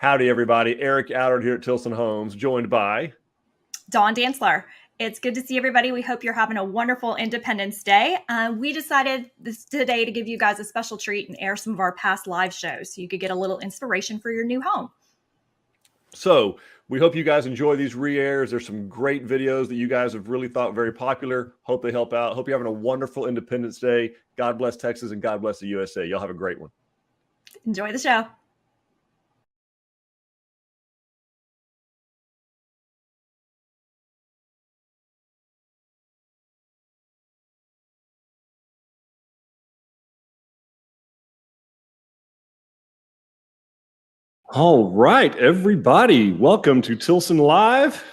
Howdy, everybody. Eric Allard here at Tilson Homes, joined by Dawn Dantzler. It's good to see everybody. We hope you're having a wonderful Independence Day. We decided today to give you guys a special treat and air some of our past live shows so you could get a little inspiration for your new home. So we hope you guys enjoy these re-airs. There's some great videos that you guys have really thought very popular. Hope they help out. Hope you're having a wonderful Independence Day. God bless Texas and God bless the USA. Y'all have a great one. Enjoy the show. All right, everybody. Welcome to Tilson Live.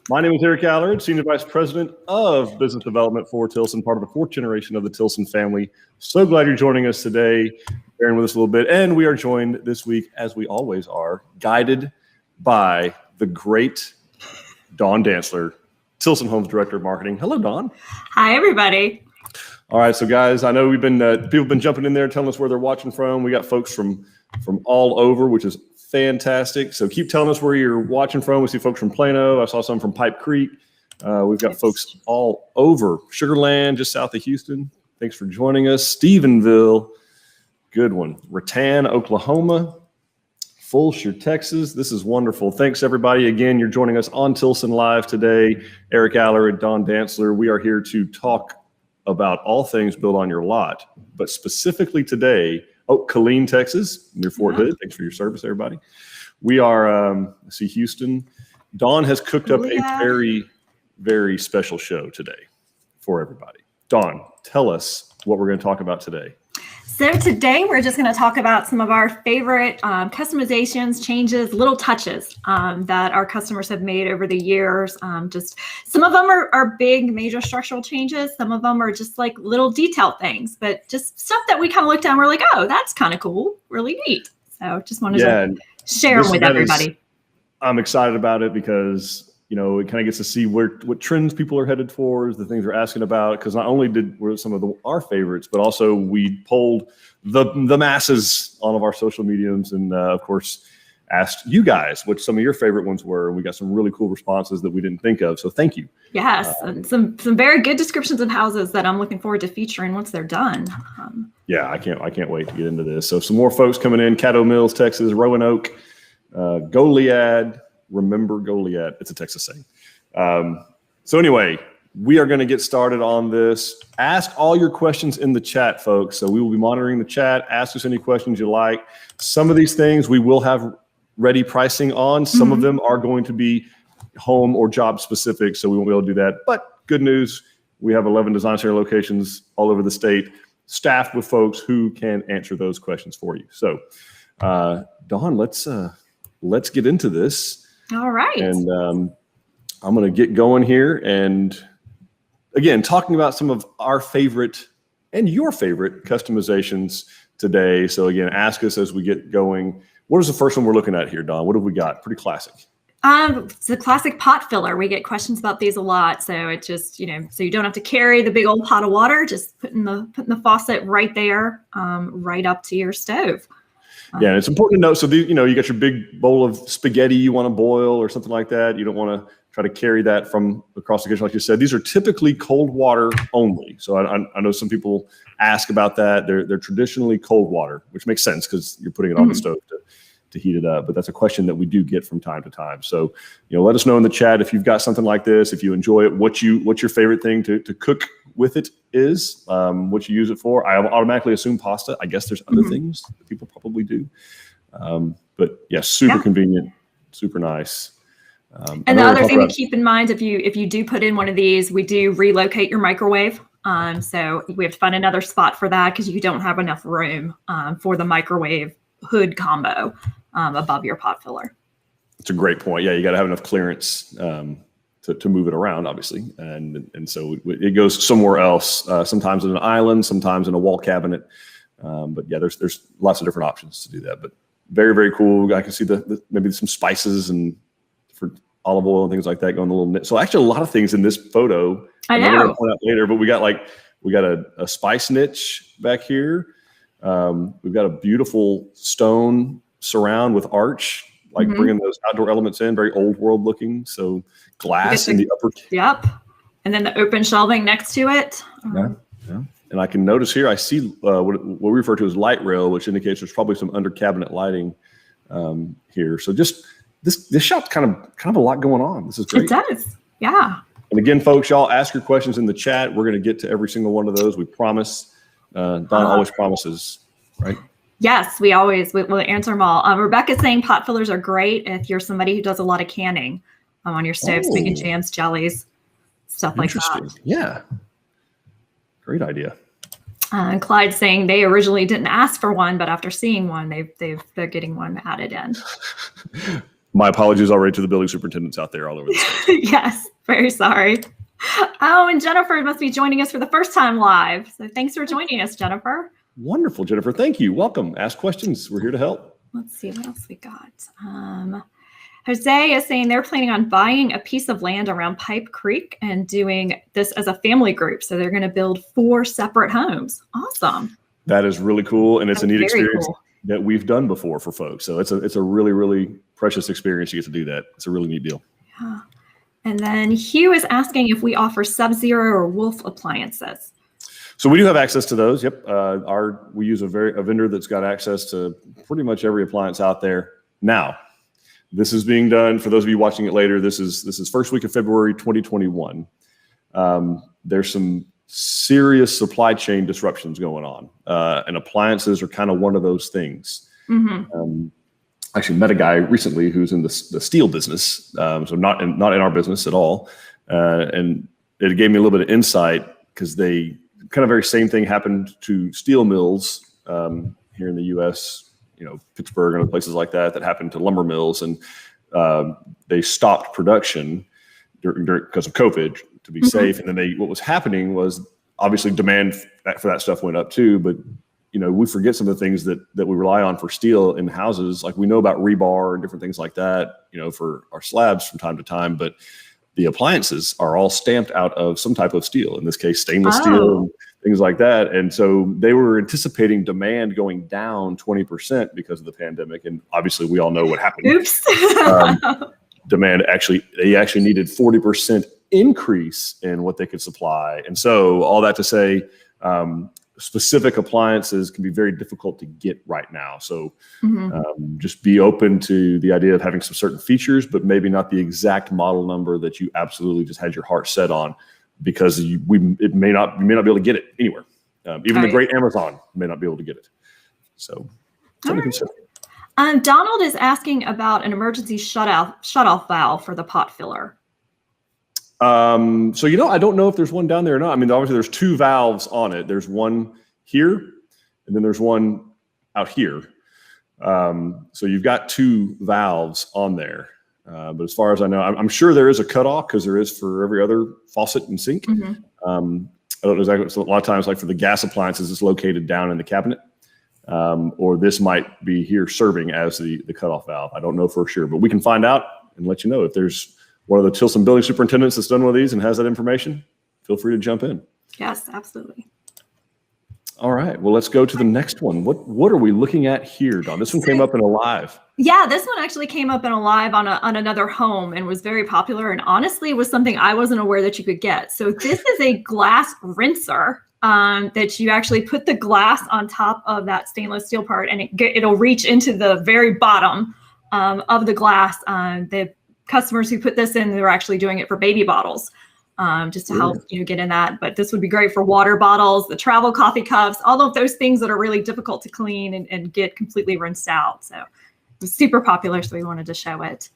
My name is Eric Allard, Senior Vice President of Business Development for Tilson, part of the fourth generation of the Tilson family. So glad you're joining us today, bearing with us a little bit. And we are joined this week, as we always are, guided by the great Dawn Dantzler, Tilson Homes Director of Marketing. Hello, Dawn. Hi, everybody. All right, so guys, I know we've been people have been jumping in there telling us where they're watching from. We got folks from all over, which is fantastic. So keep telling us where you're watching from. We see folks from Plano. I saw some from Pipe Creek. We've got folks all over Sugar Land, just south of Houston. Thanks for joining us. Stephenville, good one. Rattan, Oklahoma. Fulshire, Texas. This is wonderful. Thanks, everybody. Again, you're joining us on Tilson Live today. Eric Allard, Dawn Dantzler. We are here to talk about all things built on your lot, but specifically today, Killeen, Texas, near Fort Hood. Thanks for your service, everybody. We are, let's see, Houston. Dawn has cooked up a very, very special show today for everybody. Dawn, tell us what we're going to talk about today. So today we're just going to talk about some of our favorite customizations, changes, little touches that our customers have made over the years. Just some of them are big, major structural changes. Some of them are just like little detail things, but just stuff that we kind of looked at and we're like, oh, that's kind of cool, really neat. So just wanted to share them with everybody. I'm excited about it because it kind of gets to see what trends people are headed towards, the things they're asking about. Because not only were some of our favorites, but also we polled the masses on all of our social mediums, and of course asked you guys what some of your favorite ones were. We got some really cool responses that we didn't think of. So thank you. Yes, and some very good descriptions of houses that I'm looking forward to featuring once they're done. Yeah, I can't wait to get into this. So some more folks coming in: Caddo Mills, Texas; Roanoke, Goliad. Remember Goliad. It's a Texas saying. So anyway, we are going to get started on this. Ask all your questions in the chat, folks. So we will be monitoring the chat. Ask us any questions you like. Some of these things we will have ready pricing on. Some of them are going to be home or job specific, so we won't be able to do that. But good news, we have 11 design center locations all over the state, staffed with folks who can answer those questions for you. So Dawn, let's get into this. All right. And I'm going to get going here. And again, talking about some of our favorite and your favorite customizations today. So again, ask us as we get going. What is the first one we're looking at here, Dawn? What have we got? Pretty classic. It's a classic pot filler. We get questions about these a lot. So it just, so you don't have to carry the big old pot of water, just putting the faucet right there, right up to your stove. Yeah, and it's important to note. So, you got your big bowl of spaghetti you want to boil or something like that. You don't want to try to carry that from across the kitchen, like you said. These are typically cold water only. So I know some people ask about that. They're traditionally cold water, which makes sense because you're putting it on the stove to heat it up. But that's a question that we do get from time to time. So, let us know in the chat if you've got something like this, if you enjoy it, what's your favorite thing to cook with it is, what you use it for. I automatically assume pasta. I guess there's other things that people probably do. But yeah, super convenient, super nice. And the other thing to keep in mind, if you do put in one of these, we do relocate your microwave. So we have to find another spot for that because you don't have enough room for the microwave hood combo above your pot filler. It's a great point. Yeah, you got to have enough clearance to move it around, obviously, and so it goes somewhere else. Sometimes in an island, sometimes in a wall cabinet. But yeah, there's lots of different options to do that. But very, very cool. I can see maybe some spices and for olive oil and things like that going a little. So actually, a lot of things in this photo. I know. We're going to point out later, but we got a spice niche back here. We've got a beautiful stone surround with arch like bringing those outdoor elements in, very old world looking. So glass in the upper. Yep. And then the open shelving next to it. Yeah. And I can notice here, I see what we refer to as light rail, which indicates there's probably some under cabinet lighting here. So just this shop's kind of a lot going on. This is great. It does. Yeah. And again, folks, y'all ask your questions in the chat. We're going to get to every single one of those. We promise. Don always promises, right? Yes, we'll answer them all. Rebecca's saying pot fillers are great if you're somebody who does a lot of canning on your stoves, making jams, jellies, stuff like that. Yeah. Great idea. And Clyde's saying they originally didn't ask for one, but after seeing one, they're getting one added in. My apologies already to the building superintendents out there all over the state. Yes, very sorry. Oh, and Jennifer must be joining us for the first time live. So thanks for joining us, Jennifer. Wonderful, Jennifer. Thank you. Welcome. Ask questions. We're here to help. Let's see what else we got. Jose is saying they're planning on buying a piece of land around Pipe Creek and doing this as a family group. So they're going to build 4 separate homes. Awesome. That is really cool. And it's a neat experience that we've done before for folks. So it's a really, really precious experience. You get to do that. It's a really neat deal. Yeah. And then Hugh is asking if we offer Sub-Zero or Wolf appliances. So we do have access to those. Yep. We use a vendor that's got access to pretty much every appliance out there. Now, this is being done for those of you watching it later. This is first week of February 2021. There's some serious supply chain disruptions going on, and appliances are kind of one of those things. Actually met a guy recently who's in the steel business, so not in our business at all, and it gave me a little bit of insight because they kind of very same thing happened to steel mills here in the U.S. Pittsburgh and other places like that happened to lumber mills, and they stopped production during because of COVID to be safe. And then what was happening was obviously demand for that stuff went up too, but we forget some of the things that we rely on for steel in houses. Like we know about rebar and different things like that, for our slabs from time to time, but the appliances are all stamped out of some type of steel, in this case, stainless steel and things like that. And so they were anticipating demand going down 20% because of the pandemic. And obviously we all know what happened. Oops. They actually needed 40% increase in what they could supply. And so all that to say, specific appliances can be very difficult to get right now. So just be open to the idea of having some certain features, but maybe not the exact model number that you absolutely just had your heart set on, because you may not be able to get it anywhere. Even the great Amazon may not be able to get it. So something to consider. Donald is asking about an emergency shutoff valve for the pot filler. So, I don't know if there's one down there or not. I mean, obviously there's 2 valves on it. There's one here, and then there's one out here. So you've got 2 valves on there. But as far as I know, I'm sure there is a cutoff, because there is for every other faucet and sink. I don't know exactly. So a lot of times, like for the gas appliances, it's located down in the cabinet. Or this might be here serving as the cutoff valve. I don't know for sure, but we can find out and let you know. If there's one of the Tilson building superintendents that's done one of these and has that information, feel free to jump in. Yes, absolutely. All right. Well, let's go to the next one. What are we looking at here, Dawn? This one came up in a live. Yeah, this one actually came up in a live on another home and was very popular, and honestly was something I wasn't aware that you could get. So this is a glass rinser that you actually put the glass on top of that stainless steel part, and it'll reach into the very bottom of the glass. The customers who put this in, they were actually doing it for baby bottles. Just to help get in that. But this would be great for water bottles, the travel coffee cups, all of those things that are really difficult to clean and get completely rinsed out. So it was super popular, so we wanted to show it.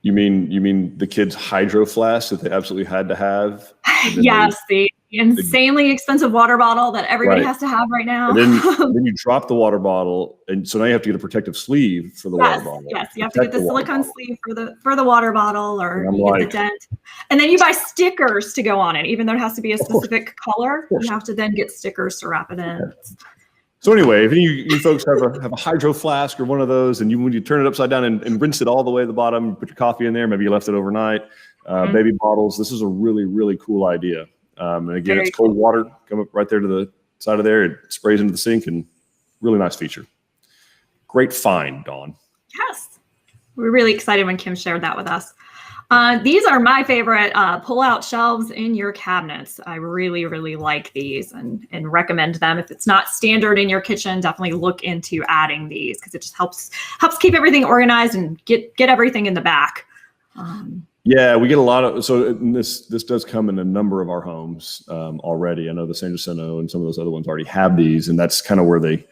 You mean the kids' hydro flask that they absolutely had to have? Yes, the insanely expensive water bottle that everybody has to have right now. And then you drop the water bottle, and so now you have to get a protective sleeve for the water bottle. Yes, you have to get the silicone sleeve for the water bottle, or you get the dent. And then you buy stickers to go on it, even though it has to be a specific color. You have to then get stickers to wrap it in. So anyway, if you folks have a hydro flask or one of those, and when you turn it upside down and rinse it all the way to the bottom, put your coffee in there, maybe you left it overnight, baby bottles, this is a really, really cool idea. And again, it's cold water, come up right there to the side of there, it sprays into the sink, and really nice feature. Great find, Dawn. Yes, We were really excited when Kim shared that with us. These are my favorite pull-out shelves in your cabinets. I really, really like these and recommend them. If it's not standard in your kitchen, definitely look into adding these because it just helps keep everything organized and get everything in the back. Yeah, we get a lot of, so this does come in a number of our homes already. I know the San Jacinto and some of those other ones already have these, and that's kind of where they,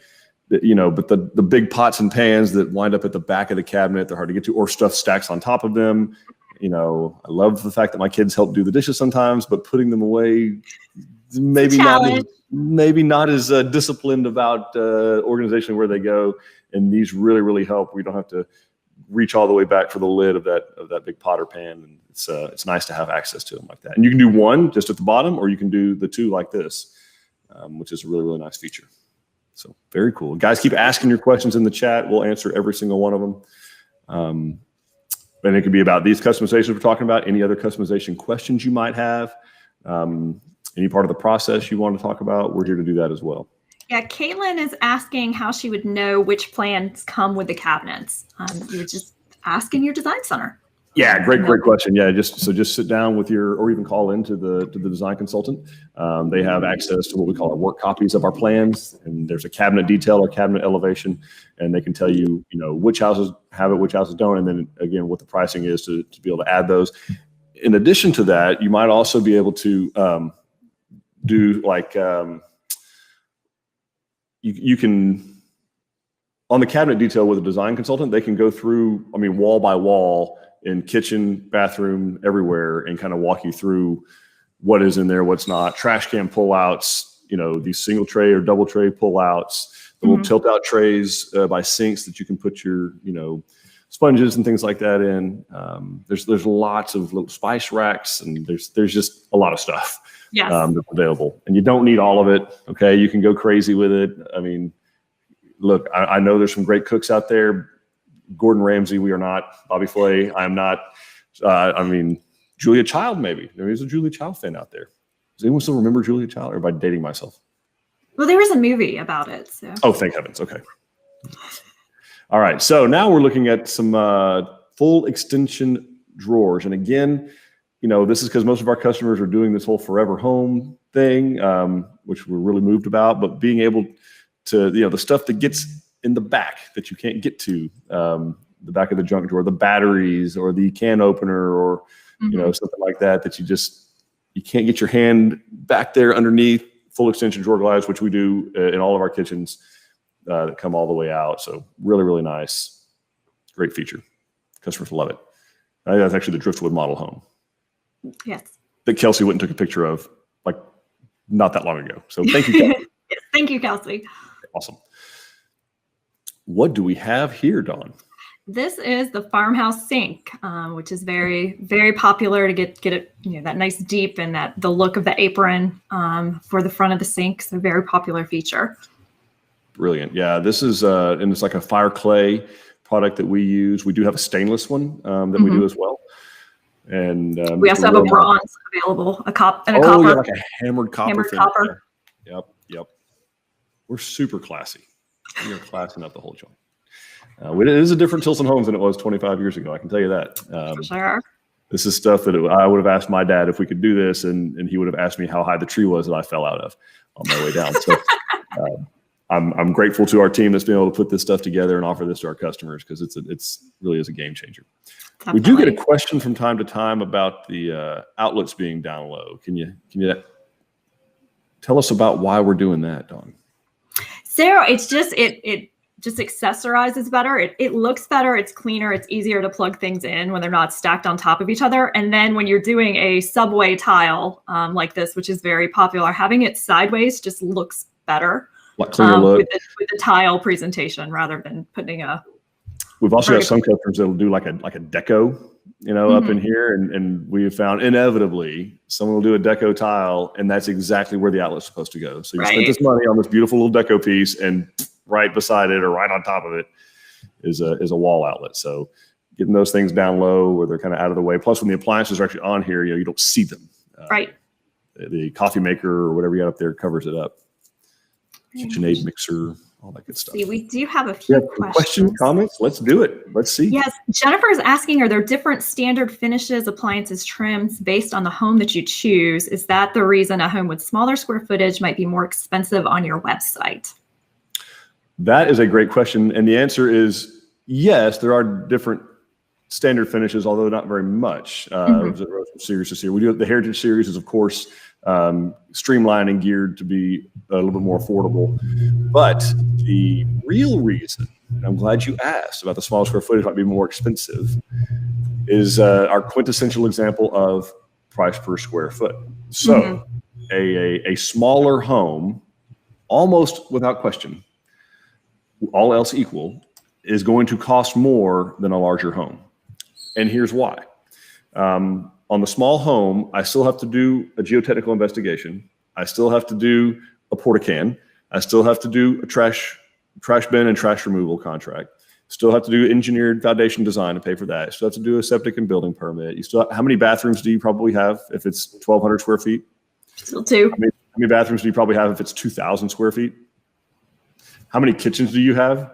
but the big pots and pans that wind up at the back of the cabinet, they're hard to get to, or stuff stacks on top of them. I love the fact that my kids help do the dishes sometimes, but putting them away, maybe not as disciplined about organization where they go. And these really, really help. We don't have to reach all the way back for the lid of that big pot or pan. And it's nice to have access to them like that. And you can do one just at the bottom, or you can do the two like this, which is a really, really nice feature. So very cool. Guys, keep asking your questions in the chat. We'll answer every single one of them. And it could be about these customizations we're talking about, any other customization questions you might have, any part of the process you want to talk about, we're here to do that as well. Yeah, Caitlin is asking how she would know which plans come with the cabinets. You would just ask in your design center. Yeah, great question. Yeah, just sit down with or even call into the design consultant. They have access to what we call our work copies of our plans, and there's a cabinet detail or cabinet elevation, and they can tell you, which houses have it, which houses don't, and then again, what the pricing is to be able to add those. In addition to that, you might also be able to do like you can, on the cabinet detail with a design consultant, they can go through, wall by wall in kitchen, bathroom, everywhere, and kind of walk you through what is in there, what's not. Trash can pullouts, these single tray or double tray pullouts, the little tilt out trays by sinks that you can put your, sponges and things like that in. There's lots of little spice racks, and there's just a lot of stuff that's available. And you don't need all of it. Okay, you can go crazy with it. Look, I know there's some great cooks out there. Gordon Ramsay, we are not. Bobby Flay, I am not. Julia Child, maybe. There's a Julia Child fan out there. Does anyone still remember Julia Child, or am I dating myself? Well, there was a movie about it. So. Oh, thank heavens. Okay. All right. So now we're looking at some full extension drawers. And again, this is because most of our customers are doing this whole forever home thing, which we're really moved about. But being able to, the stuff that gets in the back that you can't get to, the back of the junk drawer, the batteries or the can opener or, something like that you can't get your hand back there underneath. Full extension drawer glides, which we do in all of our kitchens that come all the way out. So really, really nice. Great feature. Customers love it. I think that's actually the driftwood model home. Yes. That Kelsey went and took a picture of not that long ago. So thank you, Kelsey. Yes, thank you, Kelsey. Awesome. What do we have here, Dawn? This is the farmhouse sink, which is very, very popular to get it, that nice deep and the look of the apron for the front of the sink. So very popular feature. Brilliant. Yeah, this is and it's like a fire clay product that we use. We do have a stainless one that we do as well. And we also have a bronze available, a copper. Yeah, like a hammered copper. Yep. We're super classy. We are classing up the whole joint. It is a different Tilson Homes than it was 25 years ago. I can tell you that. For sure. This is stuff that I would have asked my dad if we could do this, and he would have asked me how high the tree was that I fell out of on my way down. So I'm grateful to our team that's been able to put this stuff together and offer this to our customers because it's really is a game changer. Definitely. We do get a question from time to time about the outlets being down low. Can you tell us about why we're doing that, Dawn? So it's just it just accessorizes better. It looks better. It's cleaner. It's easier to plug things in when they're not stacked on top of each other. And then when you're doing a subway tile like this, which is very popular, having it sideways just looks better. Like cleaner look with the tile presentation rather than putting a. We've also got some customers that'll do like a deco, up in here, and we have found inevitably someone will do a deco tile, and that's exactly where the outlet's supposed to go. So you spent this money on this beautiful little deco piece, and right beside it or right on top of it is a wall outlet. So getting those things down low where they're kind of out of the way. Plus, when the appliances are actually on here, you don't see them. Right. The coffee maker or whatever you got up there covers it up. KitchenAid mixer. all that good stuff. See, we do have a few questions, comments. Let's do it. Let's see. Yes, Jennifer is asking, are there different standard finishes, appliances, trims based on the home that you choose? Is that the reason a home with smaller square footage might be more expensive on your website? That is a great question. And the answer is yes, there are different standard finishes, although not very much. Series to series. We do the Heritage Series is, of course, streamlined and geared to be a little bit more affordable. But the real reason, and I'm glad you asked about the small square footage might be more expensive, is our quintessential example of price per square foot. So a smaller home, almost without question, all else equal, is going to cost more than a larger home. And here's why. On the small home, I still have to do a geotechnical investigation. I still have to do a porta-can. I still have to do a trash bin and trash removal contract. Still have to do engineered foundation design to pay for that. Still have to do a septic and building permit. You still how many bathrooms do you probably have if it's 1,200 square feet? Still two. How many bathrooms do you probably have if it's 2,000 square feet? How many kitchens do you have?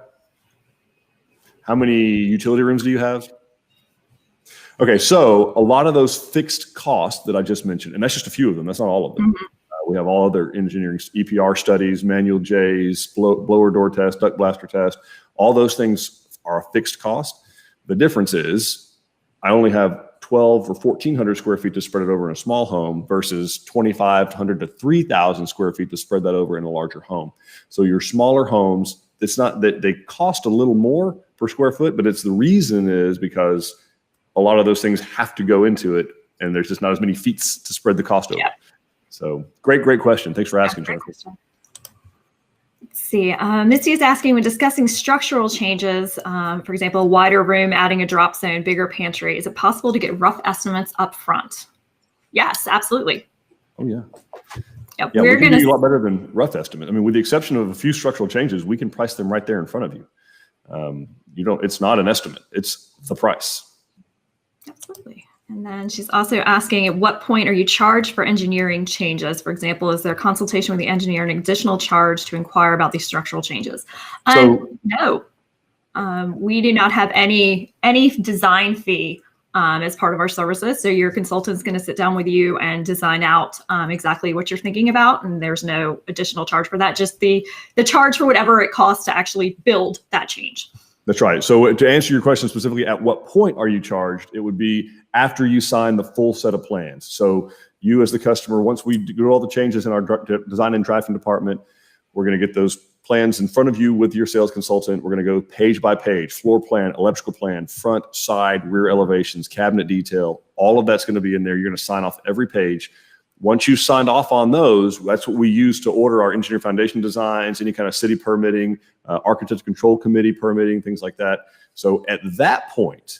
How many utility rooms do you have? Okay, so a lot of those fixed costs that I just mentioned, and that's just a few of them, that's not all of them. We have all other engineering, EPR studies, manual J's, blower door test, duct blaster test, all those things are a fixed cost. The difference is I only have 1,200 or 1,400 square feet to spread it over in a small home versus 2,500 to 3,000 square feet to spread that over in a larger home. So your smaller homes, it's not that they cost a little more per square foot, but it's the reason is because a lot of those things have to go into it, and there's just not as many feet to spread the cost over. Yep. So great question. Thanks for asking, Jennifer. Let's see. Misty is asking, when discussing structural changes, for example, a wider room, adding a drop zone, bigger pantry, is it possible to get rough estimates up front? Yes, absolutely. Oh, yeah. Yep. Yeah, we're going to do a lot better than rough estimate. I mean, with the exception of a few structural changes, we can price them right there in front of you. It's not an estimate. It's the price. Absolutely. And then she's also asking, at what point are you charged for engineering changes? For example, is there consultation with the engineer an additional charge to inquire about these structural changes? No, we do not have any design fee as part of our services. So your consultant is going to sit down with you and design out exactly what you're thinking about. And there's no additional charge for that, just the charge for whatever it costs to actually build that change. That's right. So to answer your question specifically, at what point are you charged? It would be after you sign the full set of plans. So you as the customer, once we do all the changes in our design and drafting department, we're going to get those plans in front of you with your sales consultant. We're going to go page by page, floor plan, electrical plan, front, side, rear elevations, cabinet detail. All of that's going to be in there. You're going to sign off every page. Once you've signed off on those, that's what we use to order our engineer foundation designs, any kind of city permitting, architecture control committee permitting, things like that. So at that point,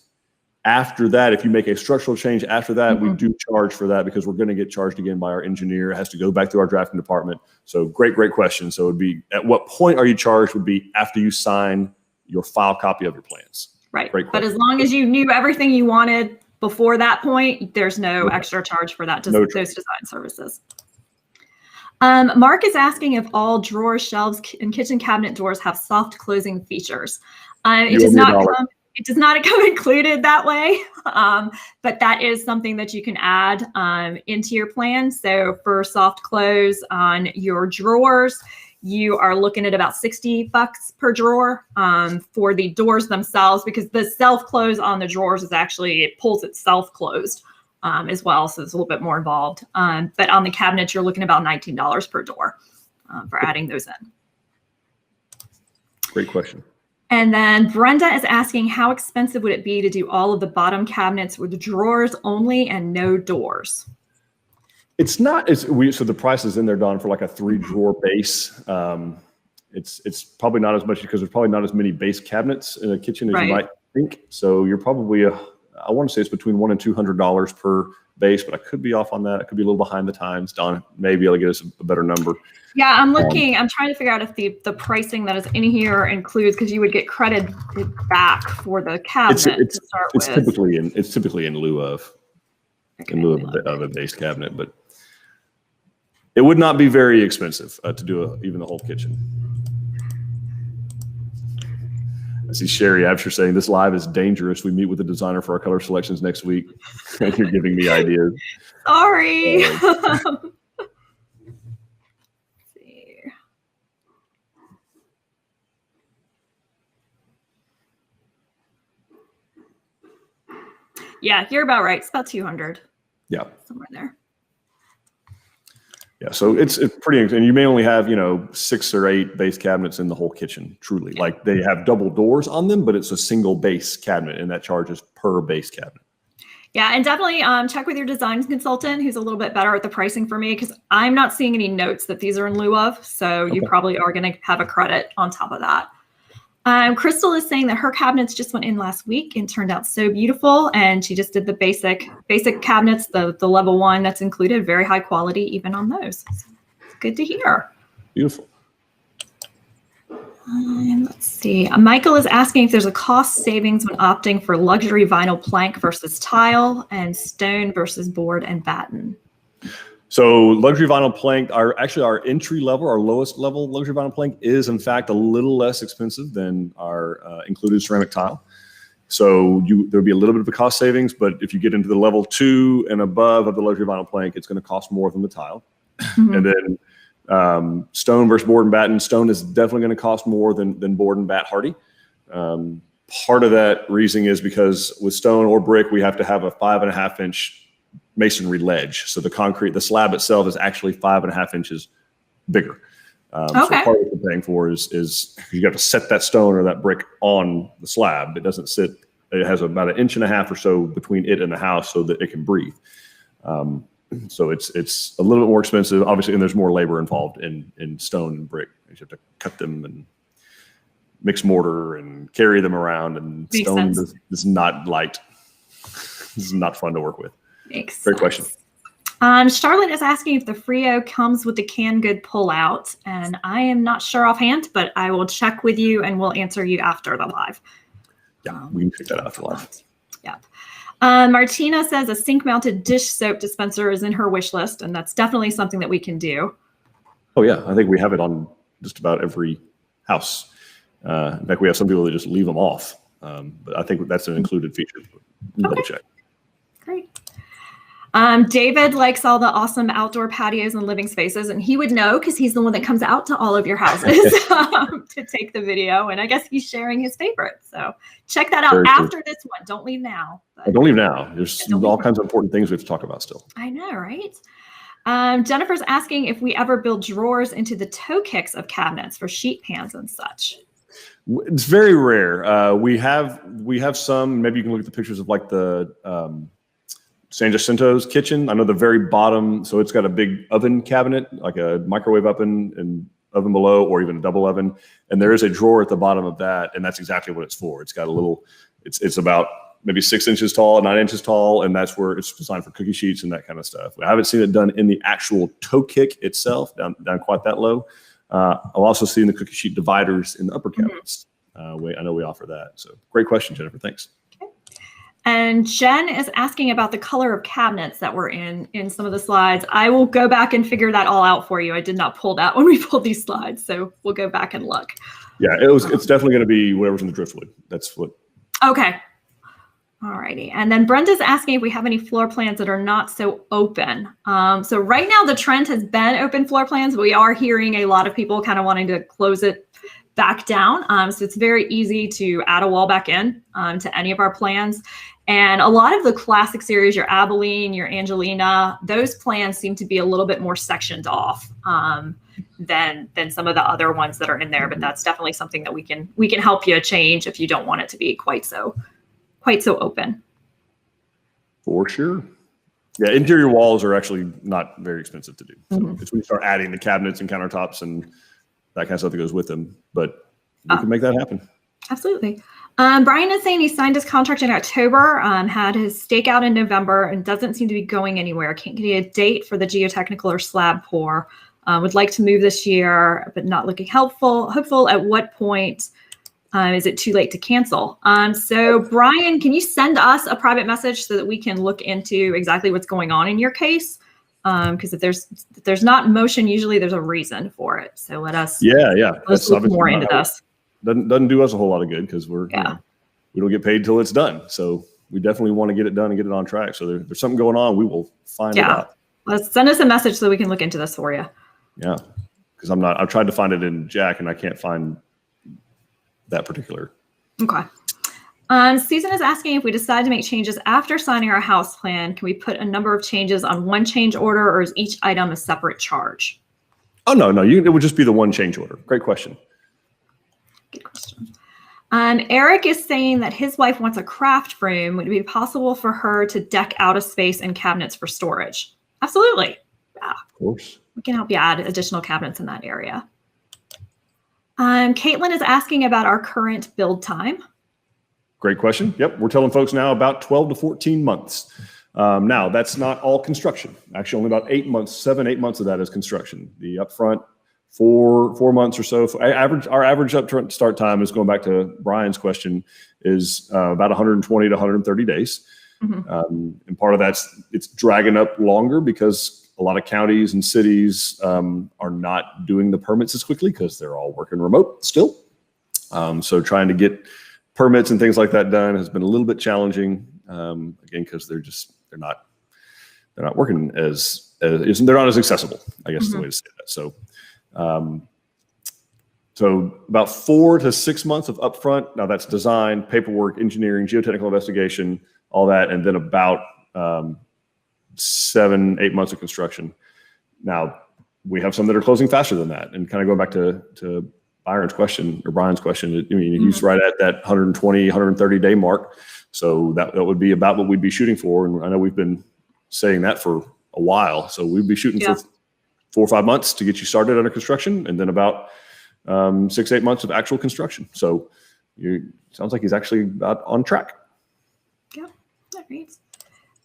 after that, if you make a structural change after that, we do charge for that because we're going to get charged again by our engineer. It has to go back through our drafting department. So great question. So it would be, at what point are you charged would be after you sign your file copy of your plans. Right. But as long as you knew everything you wanted before that point, there's no extra charge for that, just those design services. Mark is asking if all drawers, shelves, and kitchen cabinet doors have soft closing features. It does not come included that way, but that is something that you can add into your plan. So for soft close on your drawers, you are looking at about $60 per drawer for the doors themselves, because the self-close on the drawers is actually, it pulls itself closed as well. So it's a little bit more involved. But on the cabinets, you're looking about $19 per door for adding those in. Great question. And then Brenda is asking, how expensive would it be to do all of the bottom cabinets with drawers only and no doors? It's not, so the price is in there, Don, for like a 3-drawer base. It's probably not as much because there's probably not as many base cabinets in a kitchen as you might think. So you're probably, I want to say it's between $100 and $200 per base, but I could be off on that. I could be a little behind the times. Don may be able to get us a better number. Yeah, I'm looking, I'm trying to figure out if the pricing that is in here includes, because you would get credited back for the cabinet to start with. It's typically in lieu of, of a base cabinet, but it would not be very expensive to do even the whole kitchen. I see Sherry Absher saying this live is dangerous. We meet with the designer for our color selections next week. And you're giving me ideas. Sorry. Let's see. Yeah, you're about right. It's about 200. Yeah. Somewhere there. Yeah, so it's pretty, and you may only have 6 or 8 base cabinets in the whole kitchen. Truly, like they have double doors on them, but it's a single base cabinet, and that charges per base cabinet. Yeah, and definitely check with your design consultant, who's a little bit better at the pricing for me, because I'm not seeing any notes that these are in lieu of. So you probably are going to have a credit on top of that. Crystal is saying that her cabinets just went in last week and turned out so beautiful. And she just did the basic cabinets, the level 1 that's included, very high quality, even on those. So it's good to hear. Beautiful. Let's see. Michael is asking if there's a cost savings when opting for luxury vinyl plank versus tile and stone versus board and batten. So luxury vinyl plank, our entry level, our lowest level luxury vinyl plank is in fact a little less expensive than our included ceramic tile. So there'll be a little bit of a cost savings, but if you get into the level 2 and above of the luxury vinyl plank, it's going to cost more than the tile. Mm-hmm. And then stone versus board and batten. Stone is definitely going to cost more than board and bat hardy. Part of that reasoning is because with stone or brick, we have to have a 5.5-inch masonry ledge. So the slab itself is actually 5.5 inches bigger. So part of what you're paying for is you have to set that stone or that brick on the slab. It doesn't sit, it has about 1.5 inches or so between it and the house so that it can breathe. So it's a little bit more expensive, obviously, and there's more labor involved in stone and brick. You have to cut them and mix mortar and carry them around, and Makes stone sense. is not light. This is not fun to work with. Makes Great sense. question. Charlotte is asking if the Frio comes with the canned good pull-out, and I am not sure offhand, but I will check with you and we'll answer you after the live. Yeah, we can pick that out after live. Yep. Martina says a sink-mounted dish soap dispenser is in her wish list, and that's definitely something that we can do. Oh yeah, I think we have it on just about every house. In fact, we have some people that just leave them off, but I think that's an included feature. Double check. Great. David likes all the awesome outdoor patios and living spaces, and he would know because he's the one that comes out to all of your houses to take the video. And I guess he's sharing his favorite. So check that out Very after true. this one. Don't leave now. Don't leave now. There's all kinds of important things we have to talk about still. I know, right? Jennifer's asking if we ever build drawers into the toe kicks of cabinets for sheet pans and such. It's very rare. We have some. Maybe you can look at the pictures of like the San Jacinto's kitchen. I know the very bottom, so it's got a big oven cabinet, like a microwave oven and oven below, or even a double oven. And there is a drawer at the bottom of that, and that's exactly what it's for. It's got a little, it's about maybe 6 inches tall, 9 inches tall, and that's where it's designed for cookie sheets and that kind of stuff. I haven't seen it done in the actual toe kick itself, down quite that low. I'll also see in the cookie sheet dividers in the upper cabinets. I know we offer that. So great question, Jennifer. Thanks. And Jen is asking about the color of cabinets that were in some of the slides. I will go back and figure that all out for you. I did not pull that when we pulled these slides, so we'll go back and look. Yeah, it's definitely going to be whatever's in the driftwood. That's what. Okay. All righty. And then Brenda's asking if we have any floor plans that are not so open. So right now the trend has been open floor plans, but we are hearing a lot of people kind of wanting to close it back down. So it's very easy to add a wall back in to any of our plans. And a lot of the classic series, your Abilene, your Angelina, those plans seem to be a little bit more sectioned off than some of the other ones that are in there. But that's definitely something that we can help you change if you don't want it to be quite so open. For sure. Yeah, interior walls are actually not very expensive to do. So it's when you start adding the cabinets and countertops and that kind of stuff that goes with them. But we can make that happen. Absolutely. Brian is saying he signed his contract in October, had his stakeout in November, and doesn't seem to be going anywhere. Can't get a date for the geotechnical or slab pour. Would like to move this year, but not looking hopeful. At what point is it too late to cancel? So Brian, can you send us a private message so that we can look into exactly what's going on in your case? Because if there's not motion, usually there's a reason for it. So let's look more into this. doesn't do us a whole lot of good because we don't get paid till it's done. So we definitely want to get it done and get it on track. So there's something going on. We will find it out. Let's send us a message so we can look into this for you. Yeah, because I've tried to find it in Jack and I can't find that particular. Okay. Susan is asking if we decide to make changes after signing our house plan, can we put a number of changes on one change order, or is each item a separate charge? Oh, no. It would just be the one change order. Great question. Good question. Eric is saying that his wife wants a craft room. Would it be possible for her to deck out a space and cabinets for storage? Absolutely. Yeah. Of course. We can help you add additional cabinets in that area. Caitlin is asking about our current build time. Great question. Yep. We're telling folks now about 12 to 14 months. Now, that's not all construction. Actually, only about 8 months, 8 months of that is construction. The upfront, four months or so. Our average upfront start time is, going back to Brian's question, is about 120 to 130 days. Mm-hmm. And part of it's dragging up longer because a lot of counties and cities are not doing the permits as quickly because they're all working remote still. So trying to get permits and things like that done has been a little bit challenging. Again, because they're not working they're not as accessible, I guess, is the way to say that. So about 4 to 6 months of upfront. Now that's design, paperwork, engineering, geotechnical investigation, all that, and then about 7, 8 months of construction. Now we have some that are closing faster than that, and kind of going back to Byron's question or Brian's question. I mean, he's right at that 120, 130 day mark. So that would be about what we'd be shooting for. And I know we've been saying that for a while. So we'd be shooting for 4 or 5 months to get you started under construction, and then about 6, 8 months of actual construction. So sounds like he's actually about on track. Yeah, that reads.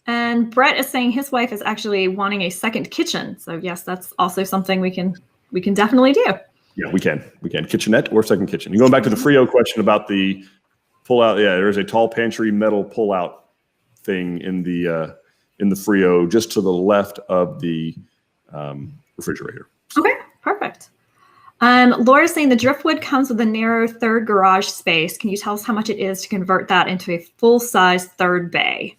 And Brett is saying his wife is actually wanting a second kitchen. So yes, that's also something we can definitely do. Yeah, we can. Kitchenette or second kitchen. You're going back to the Frio question about the pull-out. Yeah, there's a tall pantry metal pull-out thing in the Frio just to the left of the refrigerator. Okay, perfect. Laura's saying the driftwood comes with a narrow third garage space. Can you tell us how much it is to convert that into a full-size third bay?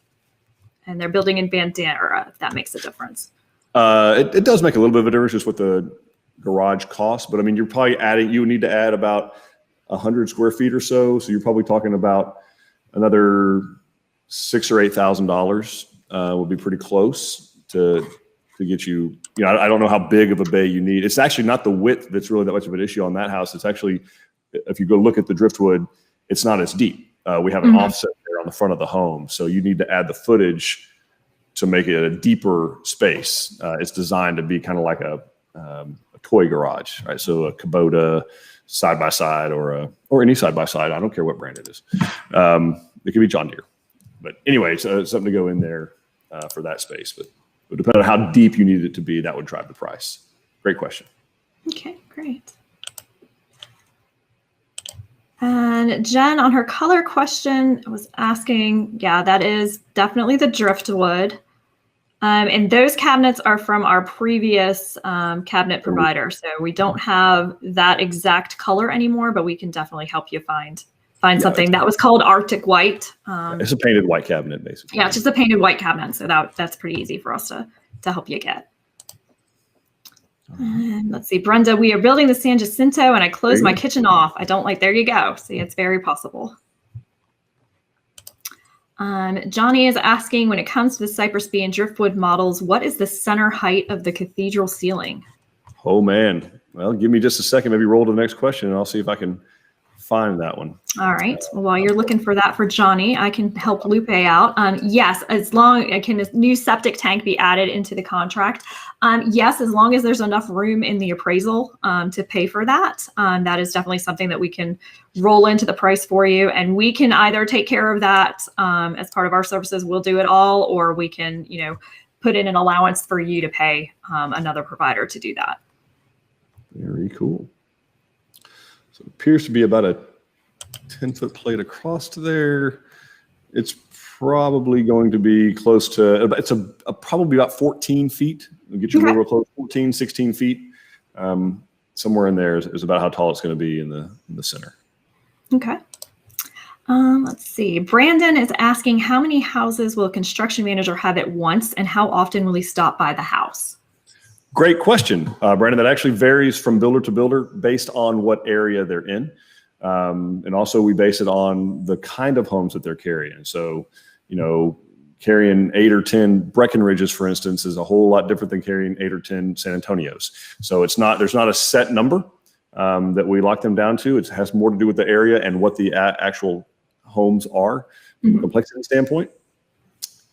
And they're building in Bandera, if that makes a difference. It does make a little bit of a difference just with the garage cost, but I mean, you're probably you would need to add about 100 square feet or so. So you're probably talking about another $6,000 or $8,000 would be pretty close to get you. I don't know how big of a bay you need. It's actually not the width that's really that much of an issue on that house. It's actually, if you go look at the driftwood, it's not as deep. We have an offset there on the front of the home. So you need to add the footage to make it a deeper space. It's designed to be kind of like a toy garage, right? So a Kubota side-by-side or any side-by-side. I don't care what brand it is. It could be John Deere. But anyway, so something to go in there for that space. But depending on how deep you need it to be, that would drive the price. Great question. Okay, great. And Jen, on her color question, was asking, yeah, that is definitely the driftwood. And those cabinets are from our previous cabinet provider. So we don't have that exact color anymore, but we can definitely help you find something that was called Arctic White. It's a painted white cabinet, basically. Yeah, it's just a painted white cabinet. So that's pretty easy for us to help you get. Let's see, Brenda, we are building the San Jacinto and I closed my kitchen off. There you go. See, it's very possible. Johnny is asking, when it comes to the Cypress Bee and Driftwood models, what is the center height of the cathedral ceiling? Oh, man. Well, give me just a second. Maybe roll to the next question, and I'll see if I can find that one. All right. Well, while you're looking for that for Johnny, I can help Lupe out. Yes, can a new septic tank be added into the contract? Yes, as long as there's enough room in the appraisal to pay for that. That is definitely something that we can roll into the price for you. And we can either take care of that as part of our services. We'll do it all, or we can, put in an allowance for you to pay another provider to do that. Very cool. So it appears to be about a 10-foot plate across there. It's probably going to be close to, it's probably about 14 feet. We'll get you real close, 14, 16 feet. Somewhere in there is about how tall it's going to be in the center. Okay. Let's see. Brandon is asking, how many houses will a construction manager have at once, and how often will he stop by the house? Great question, Brandon. That actually varies from builder to builder based on what area they're in. And also we base it on the kind of homes that they're carrying. So, carrying 8 or 10 Breckenridges, for instance, is a whole lot different than carrying 8 or 10 San Antonios. So there's not a set number that we lock them down to. It has more to do with the area and what the actual homes are from a complexity standpoint.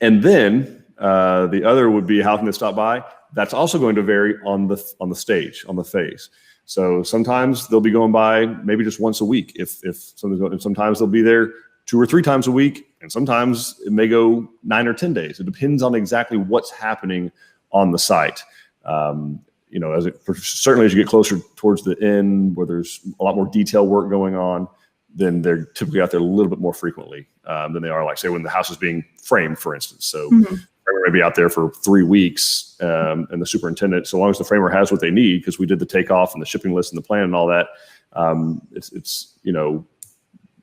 And then the other would be how can they stop by? That's also going to vary on the stage, on the phase. So sometimes they'll be going by maybe just once a week. If something's going, and sometimes they'll be there 2 or 3 times a week, and sometimes it may go 9 or 10 days. It depends on exactly what's happening on the site. Certainly as you get closer towards the end, where there's a lot more detail work going on, then they're typically out there a little bit more frequently than they are, like say when the house is being framed, for instance. So framer may be out there for 3 weeks, and the superintendent, so long as the framer has what they need, because we did the takeoff and the shipping list and the plan and all that,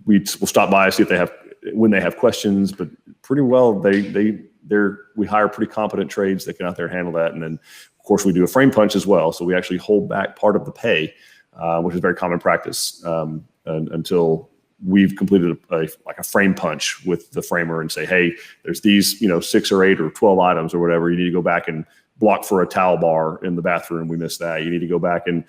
we'll stop by, see if they have, when they have questions, but pretty well we hire pretty competent trades that can out there handle that. And then of course we do a frame punch as well. So we actually hold back part of the pay, which is very common practice, until we've completed a frame punch with the framer and say, hey, there's these, 6 or 8 or 12 items or whatever. You need to go back and block for a towel bar in the bathroom. We missed that. You need to go back and,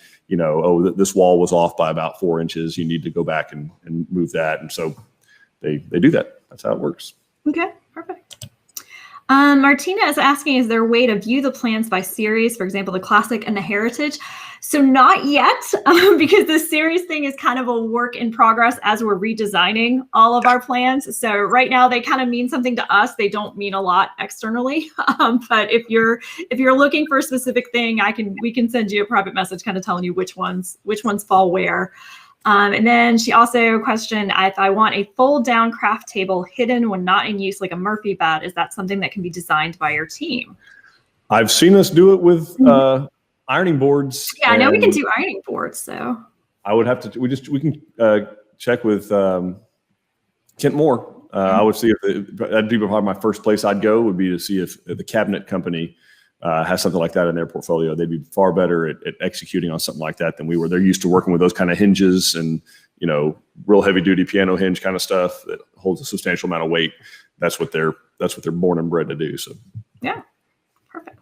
this wall was off by about 4 inches. You need to go back and move that. And so they do that. That's how it works. Okay, perfect. Martina is asking, is there a way to view the plans by series, for example, the classic and the heritage? So not yet, because the series thing is kind of a work in progress as we're redesigning all of our plans. So right now they kind of mean something to us. They don't mean a lot externally. But if you're looking for a specific thing, we can send you a private message kind of telling you which ones fall where. And then she also questioned if I want a fold down craft table hidden when not in use, like a Murphy bed, is that something that can be designed by your team? I've seen us do it with ironing boards. Yeah, I know we can do ironing boards. So I would have to. We can check with Kent Moore. I would see if that'd be probably my first place I'd go, would be to see if the cabinet company has something like that in their portfolio. They'd be far better at executing on something like that than we were. They're used to working with those kind of hinges and, real heavy duty piano hinge kind of stuff that holds a substantial amount of weight. That's what they're born and bred to do. So, yeah, perfect.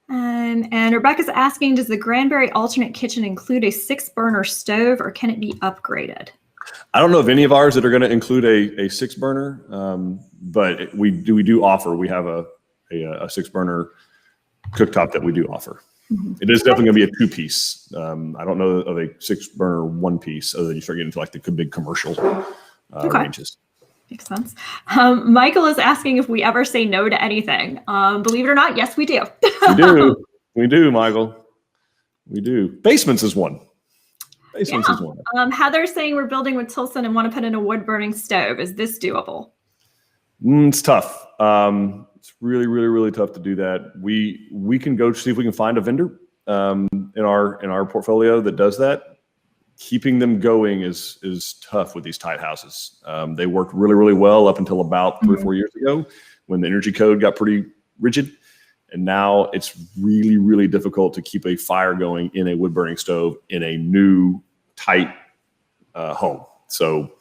And Rebecca's asking, does the Granbury alternate kitchen include a 6-burner stove, or can it be upgraded? I don't know of any of ours that are going to include a 6-burner, but we do offer. We have a 6-burner cooktop that we do offer. It is definitely going to be a 2-piece. I don't know of a 6-burner 1-piece, other than you start getting into like the big commercial ranges. Makes sense. Michael is asking if we ever say no to anything. Believe it or not, yes, we do. We do, Michael. We do. Basements is one. Basements is one. Heather's saying we're building with Tilson and want to put in a wood-burning stove. Is this doable? It's tough. It's really, really, really tough to do that. We can go see if we can find a vendor in our portfolio that does that. Keeping them going is tough with these tight houses. They worked really, really well up until about 3 or 4 years ago, when the energy code got pretty rigid. And now it's really, really difficult to keep a fire going in a wood burning stove in a new tight home. So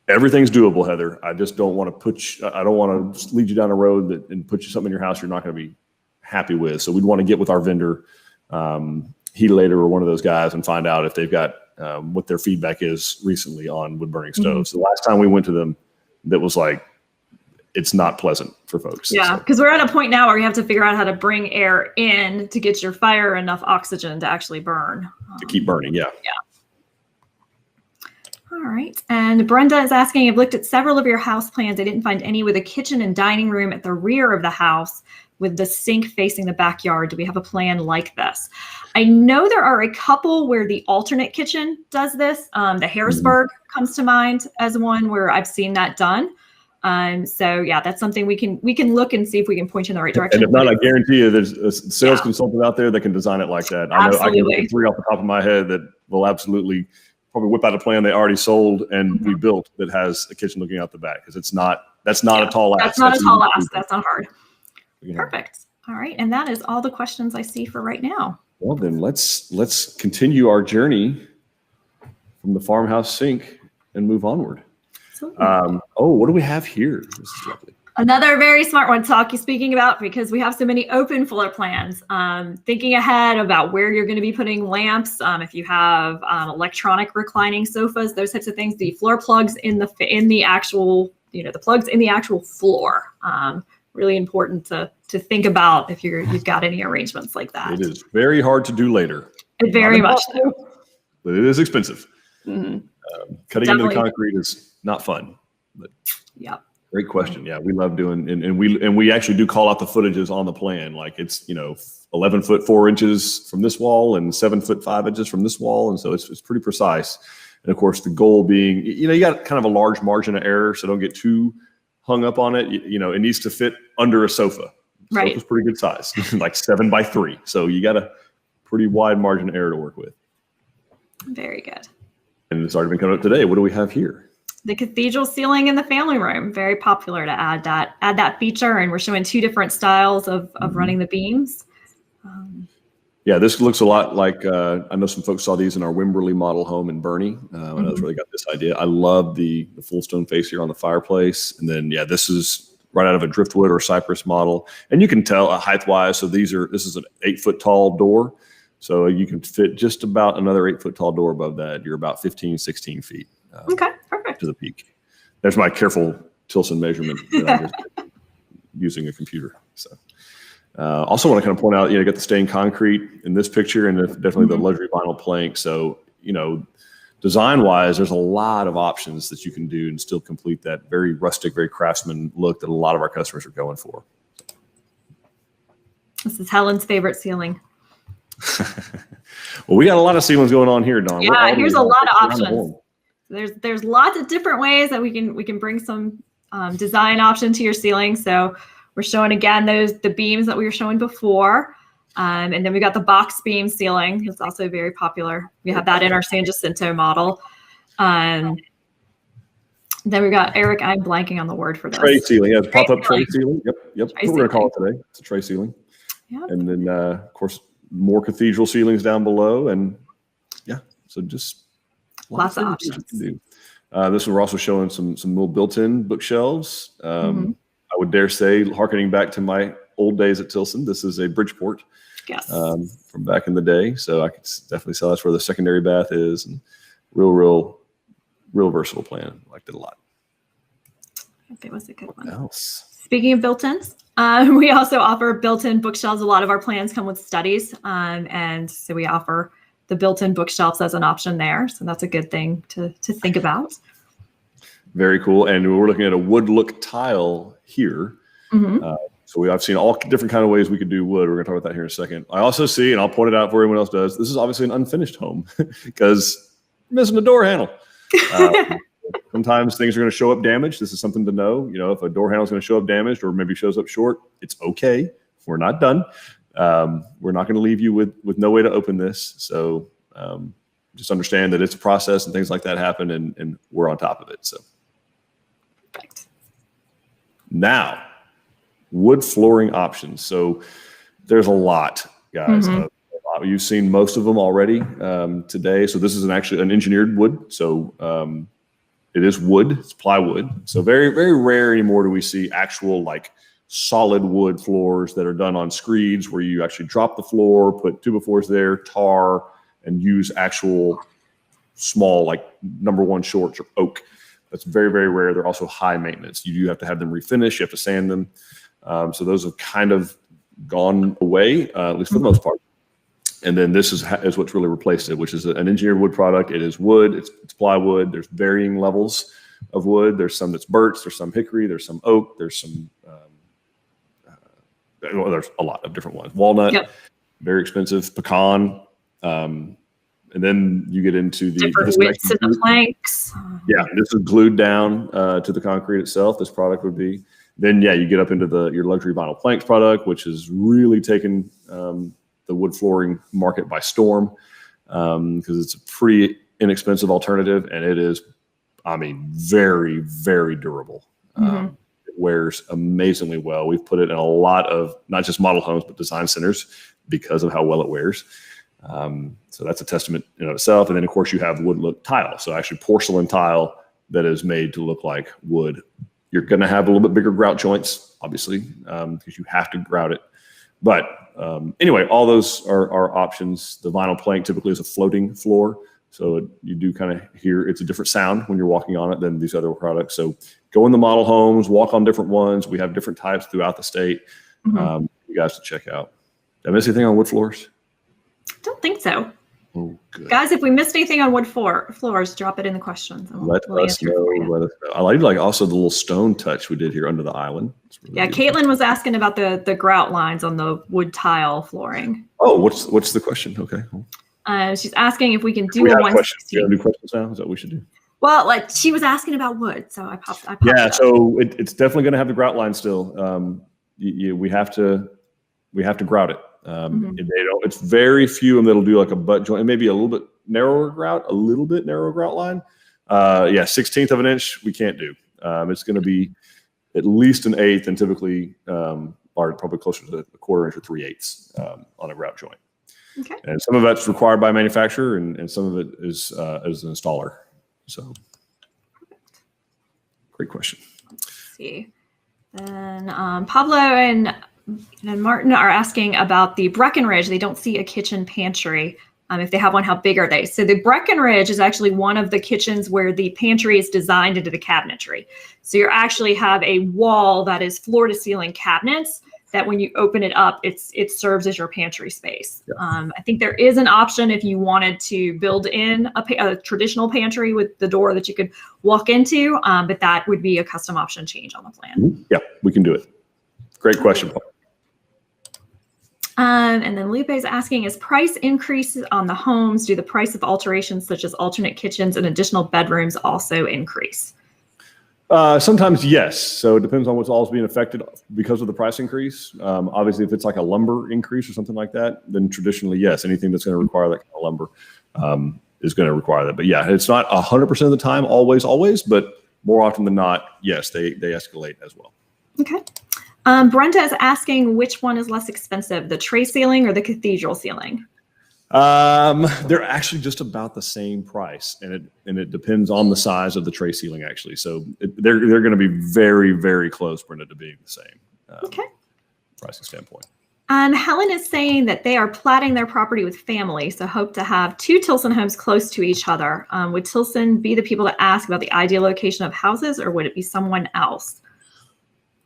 everything's doable, Heather. I just don't want to I don't want to lead you down a road and put you something in your house you're not going to be happy with. So we'd want to get with our vendor, Heatlator or one of those guys, and find out if they've got what their feedback is recently on wood burning stoves. The last time we went to them, that was like, it's not pleasant for folks. Yeah, because we're at a point now where you have to figure out how to bring air in to get your fire enough oxygen to actually burn. To keep burning, yeah. All right. And Brenda is asking, I've looked at several of your house plans. I didn't find any with a kitchen and dining room at the rear of the house with the sink facing the backyard. Do we have a plan like this? I know there are a couple where the alternate kitchen does this. The Harrisburg comes to mind as one where I've seen that done. So yeah, that's something we can look and see if we can point you in the right direction. And if not, I guarantee you there's a sales consultant out there that can design it like that. I know I can think of 3 off the top of my head that will absolutely probably whip out a plan they already sold and we built that has a kitchen looking out the back, because that's not a tall ask. That's not a tall ask. That's not hard. Perfect. All right. And that is all the questions I see for right now. Well, then let's continue our journey from the farmhouse sink and move onward. What do we have here? This is lovely. Another very smart one speaking about, because we have so many open floor plans, thinking ahead about where you're going to be putting lamps. If you have electronic reclining sofas, those types of things, the floor plugs in the actual, the plugs in the actual floor. Really important to think about if you've got any arrangements like that. It is very hard to do later. Very much so. But it is expensive. Mm-hmm. Cutting into the concrete is not fun. But yeah. Great question. Yeah, we love doing, and we actually do call out the footages on the plan. Like it's 11 foot 4 inches from this wall and 7 foot 5 inches from this wall, and so it's pretty precise. And of course, the goal being, you got kind of a large margin of error, so don't get too hung up on it. It needs to fit under a sofa. Right. Sofa's pretty good size, like 7 by 3. So you got a pretty wide margin of error to work with. Very good. And it's already been coming up today. What do we have here? The cathedral ceiling in the family room, very popular to add that feature. And we're showing 2 different styles of running the beams. Yeah, this looks a lot like, I know some folks saw these in our Wimberley model home in Bernie. I know that's where they got this idea. I love the full stone face here on the fireplace. And then, this is right out of a driftwood or cypress model. And you can tell height-wise, so this is an 8 foot tall door. So you can fit just about another 8 foot tall door above that. You're about 15, 16 feet. Okay, perfect. To the peak. There's my careful Tilson measurement that I just did using a computer. So also want to kind of point out, you got the stained concrete in this picture, and definitely the luxury vinyl plank. So, design wise, there's a lot of options that you can do and still complete that very rustic, very craftsman look that a lot of our customers are going for. This is Helen's favorite ceiling. Well, we got a lot of ceilings going on here, Dawn. Yeah, here's a lot of options. There's lots of different ways that we can bring some design option to your ceiling. So we're showing again the beams that we were showing before, and then we got the box beam ceiling. It's also very popular. We have that in our San Jacinto model. Then we got Eric. I'm blanking on the word for this. Tray ceiling. Yeah, pop up tray ceiling. Yep. That's what we're gonna call it today. It's a tray ceiling. Yep. And then of course more cathedral ceilings down below, and so just lots of options. This one we're also showing some little built-in bookshelves. I would dare say, harkening back to my old days at Tilson, this is a Bridgeport from back in the day. So I could definitely sell. That's where the secondary bath is, and real versatile plan. Liked it a lot. It was a good one. What else? Speaking of built-ins, we also offer built-in bookshelves. A lot of our plans come with studies, and so we offer the built-in bookshelves as an option there. So that's a good thing to think about. Very cool. And we're looking at a wood look tile here. So I've seen all different kind of ways we could do wood. We're going to talk about that here in a second. I also see, and I'll point it out before everyone else does, this is obviously an unfinished home because missing a door handle. Sometimes things are going to show up damaged. This is something to know. If a door handle is going to show up damaged or maybe shows up short, it's okay. We're not done. We're not going to leave you with no way to open this. So just understand that it's a process and things like that happen, and we're on top of it. So perfect. Now, wood flooring options. So there's a lot, guys. You've seen most of them already today. So this is actually an engineered wood. So it is wood. It's plywood. So very, very rare anymore do we see actual solid wood floors that are done on screeds where you actually drop the floor, put 2x4s there, tar, and use actual small #1 shorts or oak. That's very, very rare. They're also high maintenance. You do have to have them refinished. You have to sand them. So those have kind of gone away, at least for the most part. And then this is what's really replaced it, which is an engineered wood product. It is wood. It's plywood. There's varying levels of wood. There's some that's birch. There's some hickory. There's some oak. There's some there's a lot of different ones. Walnut, very expensive. Pecan, and then you get into the different widths in the planks. Yeah, this is glued down to the concrete itself. This product would be. Then you get up into your luxury vinyl planks product, which is really taken the wood flooring market by storm because it's a pretty inexpensive alternative, and it is, I mean, very, very durable. It wears amazingly well. We've put it in a lot of not just model homes, but design centers because of how well it wears. So that's a testament in itself. And then, of course, you have wood look tile. So actually porcelain tile that is made to look like wood. You're going to have a little bit bigger grout joints, obviously, because you have to grout it. But anyway, all those are options. The vinyl plank typically is a floating floor. So you do kind of hear it's a different sound when you're walking on it than these other products. So go in the model homes, walk on different ones. We have different types throughout the state. You guys to check out. Did I miss anything on wood floors? Don't think so. Oh, good. Guys, if we missed anything on wood floors, drop it in the questions. Let us know. I like also the little stone touch we did here under the island. Really yeah, Caitlin was asking about the grout lines on the wood tile flooring. Oh, what's the question? Okay. She's asking if we can do we a have 160. questions. Do questions now? Is that what we should do? Well, like she was asking about wood, so I popped yeah, it up. so it's definitely going to have the grout line still. We have to grout it. It's very few of them that'll do like a butt joint, and maybe a little bit narrower grout line. 1/16 of an inch we can't do. It's going to be at least an eighth, and typically are probably closer to a 1/4 inch or 3/8 on a grout joint. Okay. And some of that's required by manufacturer, and some of it is as an installer. So, great question. Let's see. Then Pablo and Martin are asking about the Breckenridge. They don't see a kitchen pantry. If they have one, how big are they? So the Breckenridge is actually one of the kitchens where the pantry is designed into the cabinetry. So you actually have a wall that is floor to ceiling cabinets that when you open it up, it serves as your pantry space. Yeah. I think there is an option if you wanted to build in a traditional pantry with the door that you could walk into, but that would be a custom option change on the plan. Yeah, we can do it. Great question, Paul. And then Lupe is asking, as price increases on the homes, do the price of alterations such as alternate kitchens and additional bedrooms also increase? Sometimes, yes. So it depends on what's all being affected because of the price increase. Obviously, if it's like a lumber increase or something like that, then traditionally, yes, anything that's going to require that kind of lumber is going to require that. But yeah, it's not 100% of the time, always, but more often than not, yes, they escalate as well. Okay. Brenda is asking which one is less expensive, the tray ceiling or the cathedral ceiling? They're actually just about the same price, and it depends on the size of the tray ceiling actually. So they're going to be very, very close, Brenda, to being the same. Okay. Pricing standpoint. Helen is saying that they are platting their property with family, so hope to have 2 Tilson homes close to each other. Would Tilson be the people to ask about the ideal location of houses, or would it be someone else?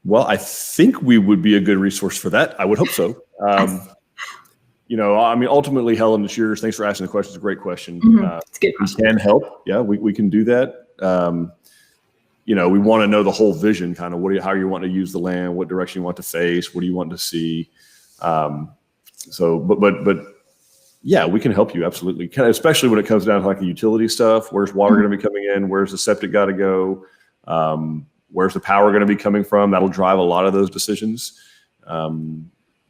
Well, I think we would be a good resource for that. I would hope so. I mean, ultimately, Helen, it's yours. Thanks for asking the question. It's a great question. It's a good question. We can help. Yeah, we can do that. We want to know the whole vision, kind of how you want to use the land, what direction you want to face, what do you want to see. But yeah, we can help you absolutely. Especially when it comes down to like the utility stuff. Where's water going to be coming in? Where's the septic got to go? Where's the power going to be coming from? That'll drive a lot of those decisions.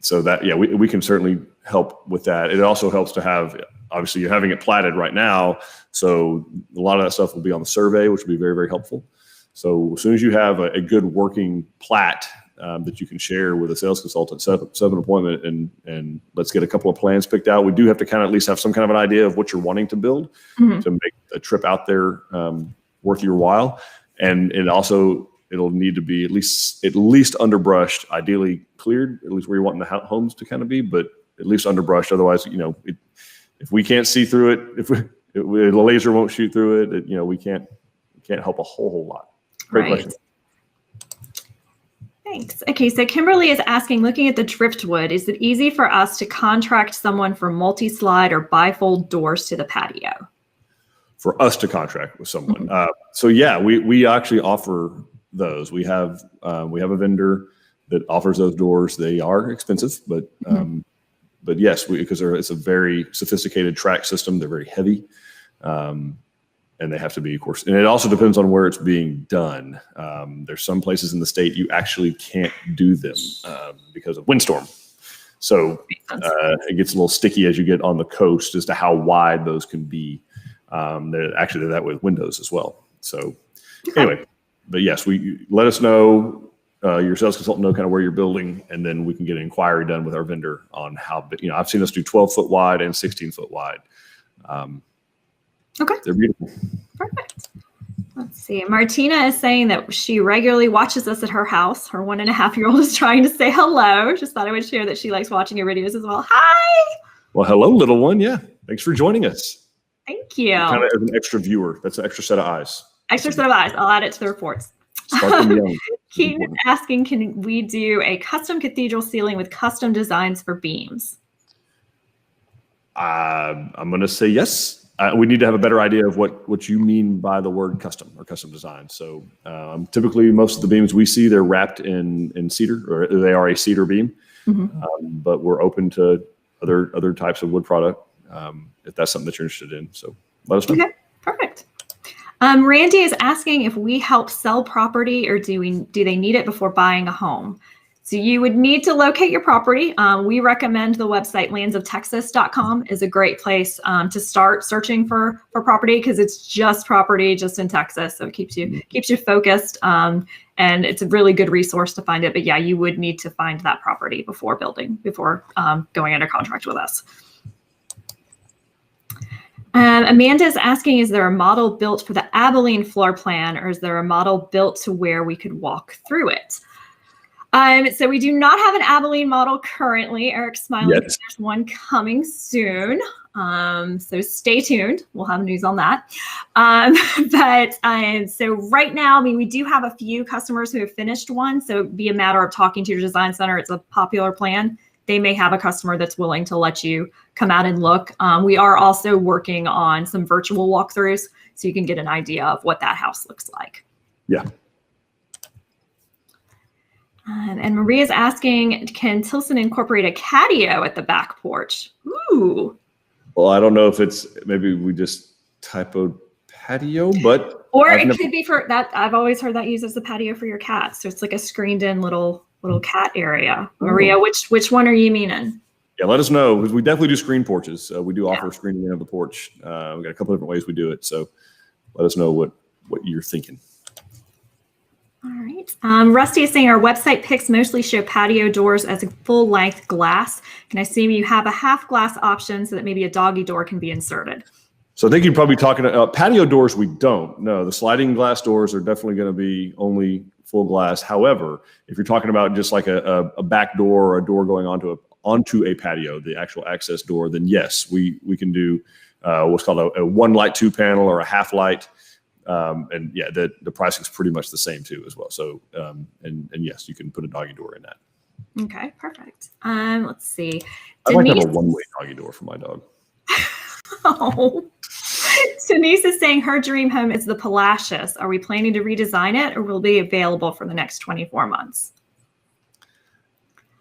So that, yeah, we can certainly help with that. It also helps to have, obviously you're having it platted right now. So a lot of that stuff will be on the survey, which will be very, very helpful. So as soon as you have a good working plat that you can share with a sales consultant, set up an appointment and let's get a couple of plans picked out. We do have to kind of at least have some kind of an idea of what you're wanting to build to make a trip out there worth your while. And it'll need to be at least underbrushed, ideally cleared, at least where you're wanting the homes to kind of be, but at least underbrushed. Otherwise, if we can't see through it, if the laser won't shoot through it, we can't help a whole lot. Great question. Thanks. Okay, so Kimberly is asking, looking at the driftwood, is it easy for us to contract someone for multi-slide or bifold doors to the patio? For us to contract with someone. So yeah, we actually offer those. We have a vendor that offers those doors. They are expensive, but yes, because it's a very sophisticated track system. They're very heavy, and they have to be, of course. And it also depends on where it's being done. There's some places in the state you actually can't do them because of windstorm. So it gets a little sticky as you get on the coast as to how wide those can be. They're that with windows as well. So anyway, but yes, let us know. Your sales consultant know kind of where you're building, and then we can get an inquiry done with our vendor on how big. I've seen us do 12-foot wide and 16-foot wide. Okay. They're beautiful. Perfect. Let's see. Martina is saying that she regularly watches us at her house. Her 1.5-year-old is trying to say hello. Just thought I would share that she likes watching your videos as well. Hi. Well, hello, little one. Yeah. Thanks for joining us. Thank you. Kind of as an extra viewer. That's an extra set of eyes. Extra set of eyes. I'll add it to the reports. Start them young. Keaton is asking, can we do a custom cathedral ceiling with custom designs for beams? I'm going to say yes. We need to have a better idea of what you mean by the word custom or custom design. So typically most of the beams we see, they're wrapped in cedar, or they are a cedar beam. But we're open to other types of wood product if that's something that you're interested in. So let us know. Okay, perfect. Randy is asking if we help sell property, or do they need it before buying a home? So you would need to locate your property. We recommend the website landsoftexas.com is a great place to start searching for property, because it's just property just in Texas. So it keeps you focused, and it's a really good resource to find it. But yeah, you would need to find that property before going under contract with us. Amanda is asking, is there a model built for the Abilene floor plan, or is there a model built to where we could walk through it? So we do not have an Abilene model currently. Eric's smiling. Yes. There's one coming soon. So stay tuned. We'll have news on that. So right now, we do have a few customers who have finished one. So it'd be a matter of talking to your design center. It's a popular plan. They may have a customer that's willing to let you come out and look. We are also working on some virtual walkthroughs, so you can get an idea of what that house looks like. Yeah. And Maria's asking, can Tilson incorporate a catio at the back porch? Ooh. Well, I don't know if maybe we just typoed patio, but. Or it could be for that. I've always heard that used as a patio for your cats. So it's like a screened in little cat area. Maria, which one are you meaning? Yeah, let us know, because we definitely do screen porches. We do offer screening in of the porch. We've got a couple different ways we do it. So let us know what you're thinking. All right. Rusty is saying our website pics mostly show patio doors as a full length glass. Can I assume you have a half glass option so that maybe a doggy door can be inserted? So I think you're probably talking about patio doors. We don't. No, the sliding glass doors are definitely going to be only full glass. However, if you're talking about just like a back door or a door going onto a patio, the actual access door, then yes, we can do what's called a one light, two panel, or a half light. And yeah, the pricing is pretty much the same too as well. So, and yes, you can put a doggy door in that. Okay, perfect. Let's see. I'd like to have a one-way doggy door for my dog. Oh. Denise is saying her dream home is the Palacios. Are we planning to redesign it, or will it be available for the next 24 months?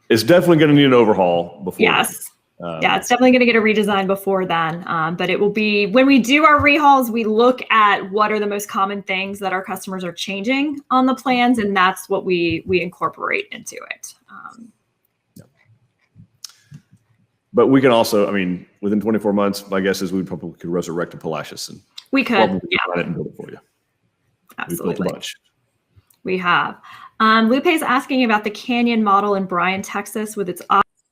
It's definitely going to need an overhaul before. Yes. Yeah, it's definitely going to get a redesign before then. But it will be, when we do our rehauls, we look at what are the most common things that our customers are changing on the plans, and that's what we incorporate into it. But we can also, within 24 months, my guess is we probably could resurrect a Palacios and we could, design it and build it for you. Absolutely. We've built a bunch. We have. Lupe is asking about the Canyon model in Bryan, Texas, with its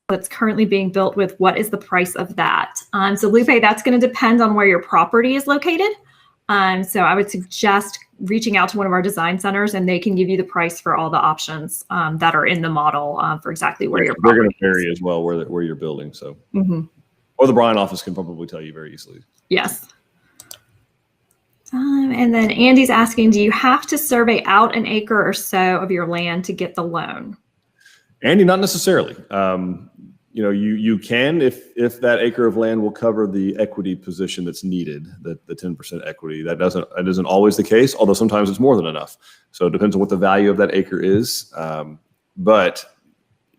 that's currently being built with. What is the price of that? So Lupe, that's going to depend on where your property is located. So I would suggest reaching out to one of our design centers, and they can give you the price for all the options that are in the model for exactly where your property is. They're going to vary as well where you're building. So, or the Bryan office can probably tell you very easily. Yes. And then Andy's asking, do you have to survey out an acre or so of your land to get the loan? Andy, not necessarily. You can if that acre of land will cover the equity position that's needed, the 10% equity. That isn't always the case, although sometimes it's more than enough. So it depends on what the value of that acre is. But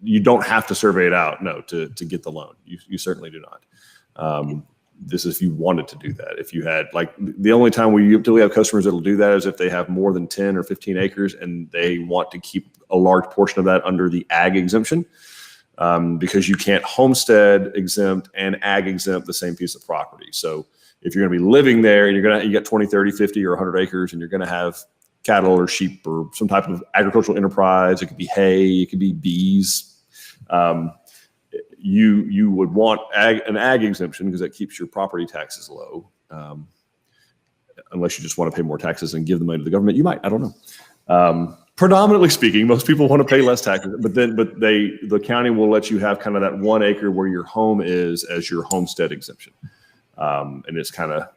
you don't have to survey it out, to get the loan. You certainly do not. This is if you wanted to do that. If you had, the only time we usually have customers that'll do that is if they have more than 10 or 15 acres and they want to keep a large portion of that under the ag exemption, because you can't homestead exempt and ag exempt the same piece of property. So If you're going to be living there and you got 20, 30, 50 or 100 acres and you're going to have cattle or sheep or some type of agricultural enterprise, it could be hay, it could be bees. You would want an ag exemption because that keeps your property taxes low. Unless you just want to pay more taxes and give the money to the government, you might. I don't know. Predominantly speaking, most people want to pay less taxes, but the county will let you have kind of that 1 acre where your home is as your homestead exemption. And it's kind of,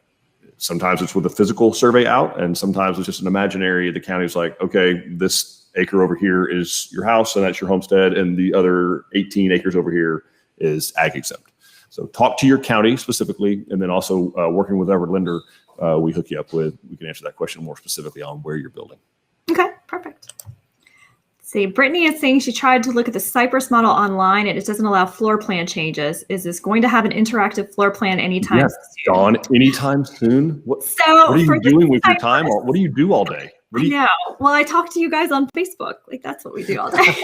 sometimes it's with a physical survey out, and sometimes it's just an imaginary. The county's like, okay, this acre over here is your house, and that's your homestead, and the other 18 acres over here is ag exempt. So talk to your county specifically, and then also working with our lender, we hook you up with. We can answer that question more specifically on where you're building. Okay, perfect. See, Brittany is saying she tried to look at the Cypress model online and it doesn't allow floor plan changes. Is this going to have an interactive floor plan anytime soon? Dawn, anytime soon? What are you doing with your time? What do you do all day? I know. Well, I talk to you guys on Facebook. Like, that's what we do all day.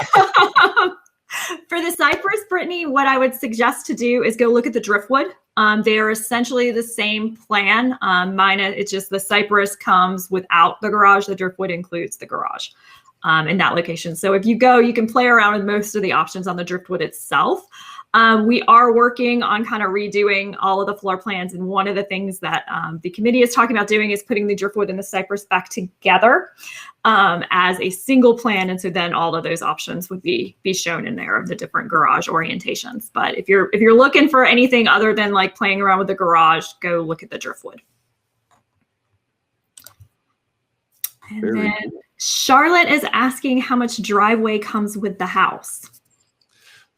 For the Cypress, Brittany, what I would suggest to do is go look at the Driftwood. They are essentially the same plan. It's just the Cypress comes without the garage. The Driftwood includes the garage in that location. So if you go, you can play around with most of the options on the Driftwood itself. We are working on kind of redoing all of the floor plans. And one of the things that the committee is talking about doing is putting the Driftwood and the Cypress back together as a single plan. And so then all of those options would be shown in there of the different garage orientations. But if you're looking for anything other than like playing around with the garage, go look at the Driftwood. And then Charlotte is asking how much driveway comes with the house.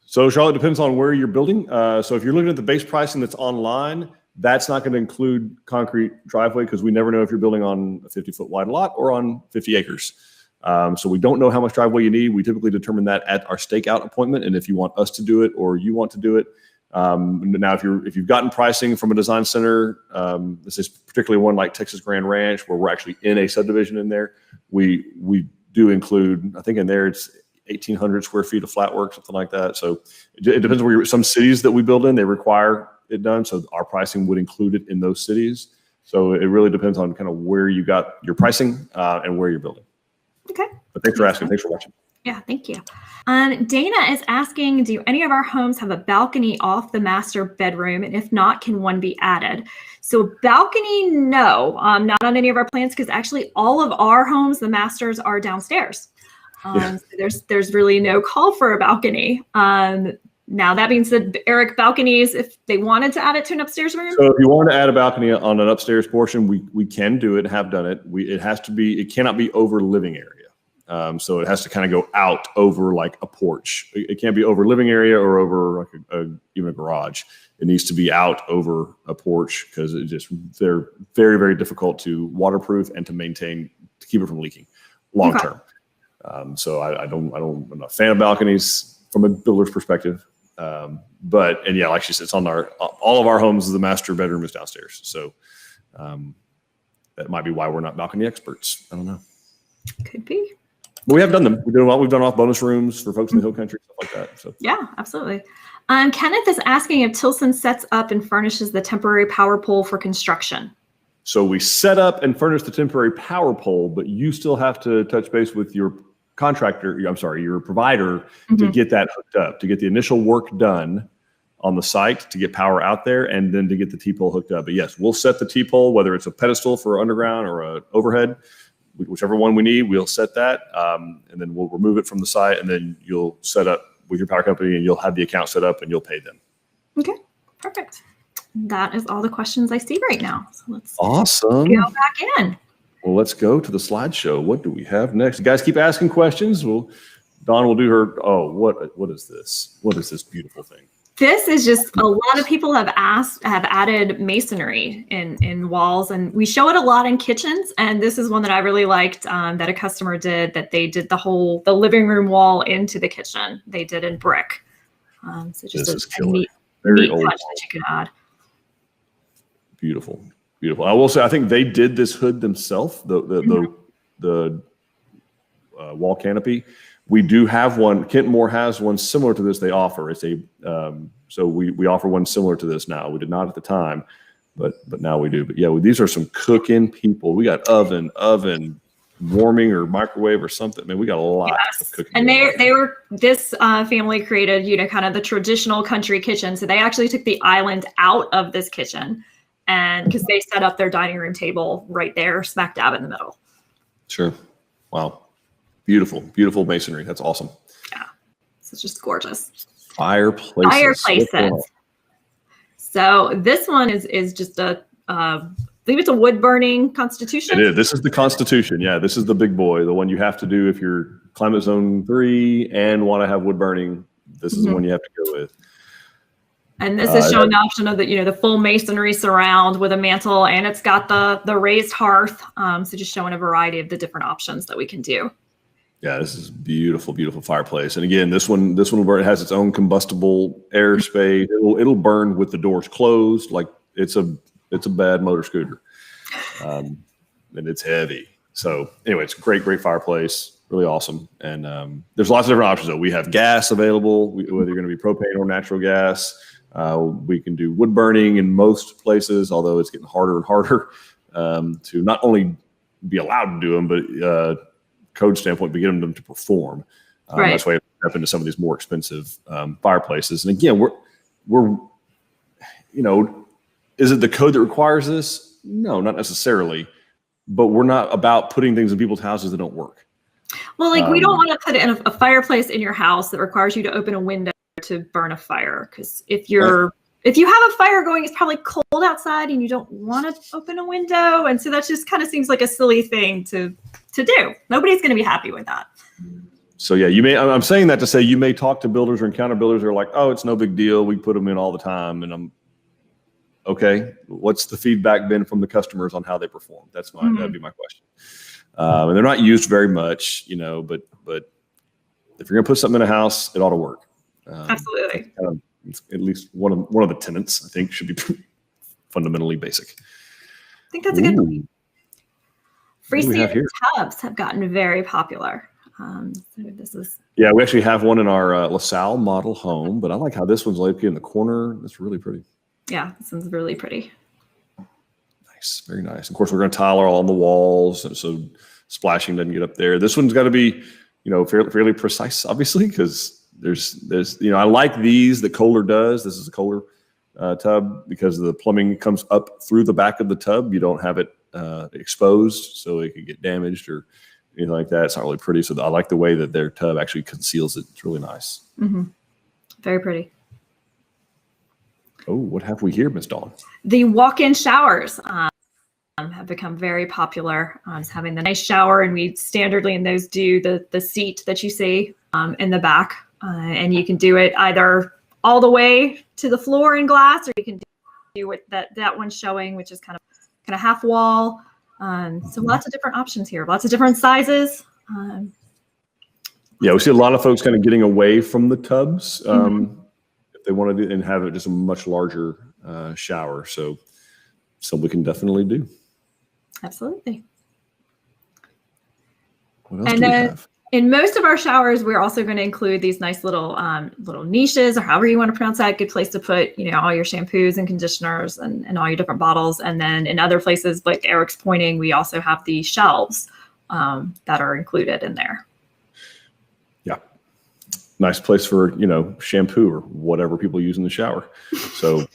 So Charlotte, depends on where you're building. So if you're looking at the base pricing that's online, that's not going to include concrete driveway because we never know if you're building on a 50-foot wide lot or on 50 acres. So we don't know how much driveway you need. We typically determine that at our stakeout appointment. And if you want us to do it or you want to do it. Now, if you've gotten pricing from a design center, this is particularly one like Texas Grand Ranch where we're actually in a subdivision in there. We do include, I think in there it's 1,800 square feet of flat work, something like that. So it depends where some cities that we build in, they require it done. So our pricing would include it in those cities. So it really depends on kind of where you got your pricing and where you're building. Okay. But thanks for asking. Thanks for watching. Yeah, thank you. Dana is asking, do any of our homes have a balcony off the master bedroom? And if not, can one be added? So balcony, no, not on any of our plans, because actually all of our homes, the masters are downstairs. So there's really no call for a balcony. Now that being said, Eric, balconies, if they wanted to add it to an upstairs room. So if you want to add a balcony on an upstairs portion, we can do it, have done it. It cannot be over living area. So it has to kind of go out over like a porch. It can't be over living area or over like even a garage. It needs to be out over a porch because they're very, very difficult to waterproof and to maintain, to keep it from leaking long term. So I'm not a fan of balconies from a builder's perspective. But like she said, it's on all of our homes, the master bedroom is downstairs. So that might be why we're not balcony experts. I don't know. Could be. But we have done them. We've done off bonus rooms for folks in the hill country, stuff like that. So yeah, absolutely. Kenneth is asking if Tilson sets up and furnishes the temporary power pole for construction. So we set up and furnish the temporary power pole, but you still have to touch base with your your provider to get that hooked up, to get the initial work done on the site, to get power out there, and then to get the T-pole hooked up. But yes, we'll set the T-pole, whether it's a pedestal for underground or a overhead, whichever one we need, we'll set that. And then we'll remove it from the site, and then you'll set up with your power company and you'll have the account set up and you'll pay them. Okay, perfect. That is all the questions I see right now. So let's awesome. Go back in. Well, let's go to the slideshow. What do we have next? You guys keep asking questions. Dawn will do her. Oh, what is this? What is this beautiful thing? This is just a lot of people have added masonry in walls, and we show it a lot in kitchens. And this is one that I really liked that a customer did. That they did the living room wall into the kitchen. They did in brick. So just a neat touch that you can add. Beautiful. Beautiful. I will say, I think they did this hood themselves, the wall canopy. We do have one. Kentmore has one similar to this. They offer it's so we offer one similar to this now. We did not at the time. but now we do. But yeah, these are some cooking people. We got oven, warming or microwave or something. Man, we got a lot of cooking. And this family created, kind of the traditional country kitchen. So they actually took the island out of this kitchen, and because they set up their dining room table right there, smack dab in the middle. Sure. Wow. Beautiful, beautiful masonry. That's awesome. Yeah. It's just gorgeous. Fireplaces. So this one is just I believe it's a wood burning Constitution. It is. This is the Constitution. Yeah, this is the big boy, the one you have to do if you're climate zone 3 and want to have wood burning. This is the one you have to go with. And this is showing the option of the full masonry surround with a mantle, and it's got the raised hearth. So just showing a variety of the different options that we can do. Yeah, this is beautiful, beautiful fireplace. And again, this one has its own combustible air space. It'll burn with the doors closed, like it's a bad motor scooter, and it's heavy. So anyway, it's a great fireplace, really awesome. And there's lots of different options though. We have gas available, whether you're going to be propane or natural gas. We can do wood burning in most places, although it's getting harder and harder to not only be allowed to do them, but code standpoint, we get them to perform. Right. That's why we step into some of these more expensive fireplaces. And again, we're is it the code that requires this? No, not necessarily. But we're not about putting things in people's houses that don't work. Well, we don't want to put in a fireplace in your house that requires you to open a window to burn a fire. Because if you have a fire going, it's probably cold outside and you don't want to open a window. And so that just kind of seems like a silly thing to do. Nobody's going to be happy with that. So yeah, I'm saying that to say you may talk to builders or encounter builders who are like, oh, it's no big deal. We put them in all the time. And I'm okay. What's the feedback been from the customers on how they perform? That'd be my question. And they're not used very much, but if you're going to put something in a house, it ought to work. Absolutely. At least one of the tenets, I think, should be fundamentally basic. I think that's a good point. Freestanding tubs have gotten very popular. We actually have one in our LaSalle model home, but I like how this one's laid in the corner. That's really pretty. Yeah, this one's really pretty. Nice, very nice. Of course, we're going to tile all on the walls, so splashing doesn't get up there. This one's got to be, fairly precise, obviously, because there's I like these that Kohler does. This is a Kohler tub because the plumbing comes up through the back of the tub. You don't have it exposed, so it could get damaged or anything like that. It's not really pretty. So I like the way that their tub actually conceals it. It's really nice. Mm-hmm. Very pretty. Oh, what have we here, Miss Dawn? The walk-in showers have become very popular. It's having the nice shower, and we standardly in those do the seat that you see in the back, and you can do it either all the way to the floor in glass, or you can do what that one's showing, which is kind of half wall. So lots of different options here, lots of different sizes. We see a lot of folks kind of getting away from the tubs. If they want to do and have it just a much larger shower. So we can definitely do. Absolutely. What else do we have? In most of our showers, we're also going to include these nice little niches, or however you want to pronounce that. Good place to put, all your shampoos and conditioners and all your different bottles. And then in other places, like Eric's pointing, we also have the shelves that are included in there. Yeah. Nice place for, shampoo or whatever people use in the shower. So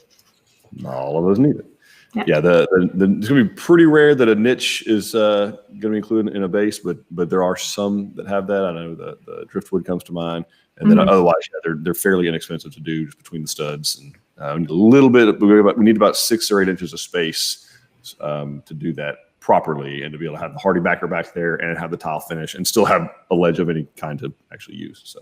all of us need it. Yeah, it's going to be pretty rare that a niche is going to be included in a base, but there are some that have that. I know the driftwood comes to mind, and then otherwise, they're fairly inexpensive to do just between the studs, and a little bit. We need about 6 or 8 inches of space to do that properly, and to be able to have the hardy backer back there and have the tile finish, and still have a ledge of any kind to actually use. So.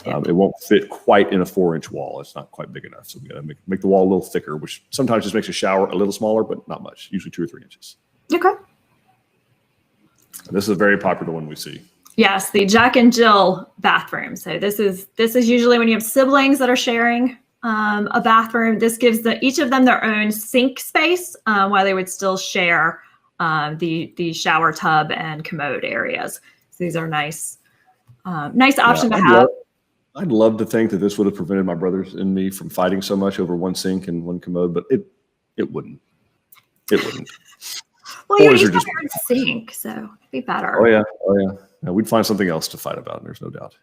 It won't fit quite in a 4-inch wall. It's not quite big enough. So we got to make the wall a little thicker, which sometimes just makes a shower a little smaller, but not much, usually 2 or 3 inches. Okay. And this is a very popular one we see. Yes, the Jack and Jill bathroom. So this is usually when you have siblings that are sharing a bathroom. This gives each of them their own sink space while they would still share the shower tub and commode areas. So these are nice option to have. I'd love to think that this would have prevented my brothers and me from fighting so much over one sink and one commode, but it wouldn't. It wouldn't. Well, you're Boys are each just- other in sync, so it'd be better. Oh yeah. No, we'd find something else to fight about. There's no doubt.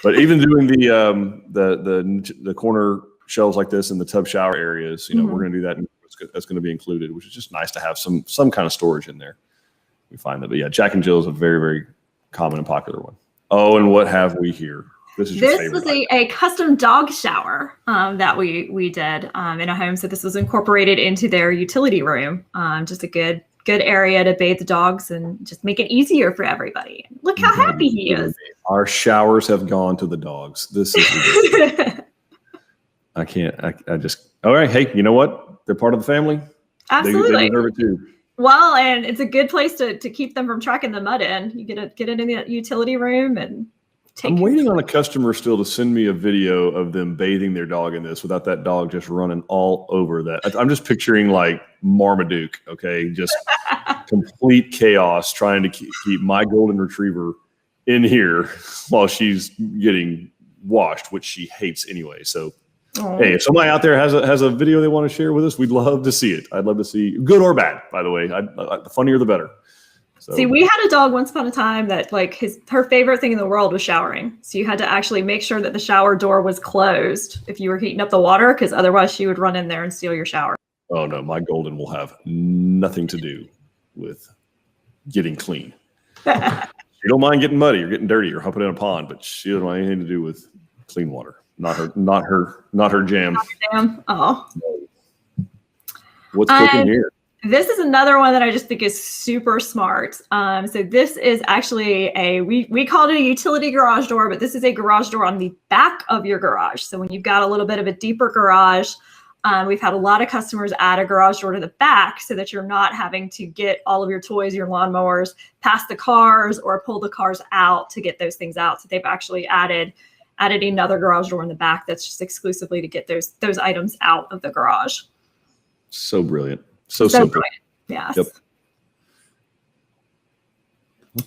But even doing the corner shelves like this in the tub shower areas, we're going to do that. That's going to be included, which is just nice to have some kind of storage in there. We find that. But yeah, Jack and Jill is a very, very common and popular one. Oh, and what have we here? This is your favorite. This was a custom dog shower that we did in a home. So this was incorporated into their utility room. Just a good area to bathe the dogs and just make it easier for everybody. Look how happy he is. Our showers have gone to the dogs. This is ridiculous. I can't. I just. All right. Hey, you know what? They're part of the family. Absolutely. They deserve it too. Well, and it's a good place to keep them from tracking the mud in. You get it in the utility room and I'm waiting on a customer still to send me a video of them bathing their dog in this without that dog just running all over that. I'm just picturing like Marmaduke, okay? Just complete chaos trying to keep my golden retriever in here while she's getting washed, which she hates anyway. So, hey, if somebody out there has a video they want to share with us, we'd love to see it. I'd love to see, good or bad, by the way. The funnier the better. So. See, we had a dog once upon a time that like her favorite thing in the world was showering. So you had to actually make sure that the shower door was closed if you were heating up the water, because otherwise she would run in there and steal your shower. Oh no, my golden will have nothing to do with getting clean. She don't mind getting muddy or getting dirty or humping in a pond, but she doesn't want anything to do with clean water. Not her jam. Not your jam. Oh. What's cooking here? This is another one that I just think is super smart. So this is actually we called it a utility garage door, but this is a garage door on the back of your garage. So when you've got a little bit of a deeper garage, we've had a lot of customers add a garage door to the back so that you're not having to get all of your toys, your lawnmowers, past the cars or pull the cars out to get those things out. So they've actually added another garage door in the back that's just exclusively to get those items out of the garage. So brilliant. So simple. Brilliant. Yes. Yep.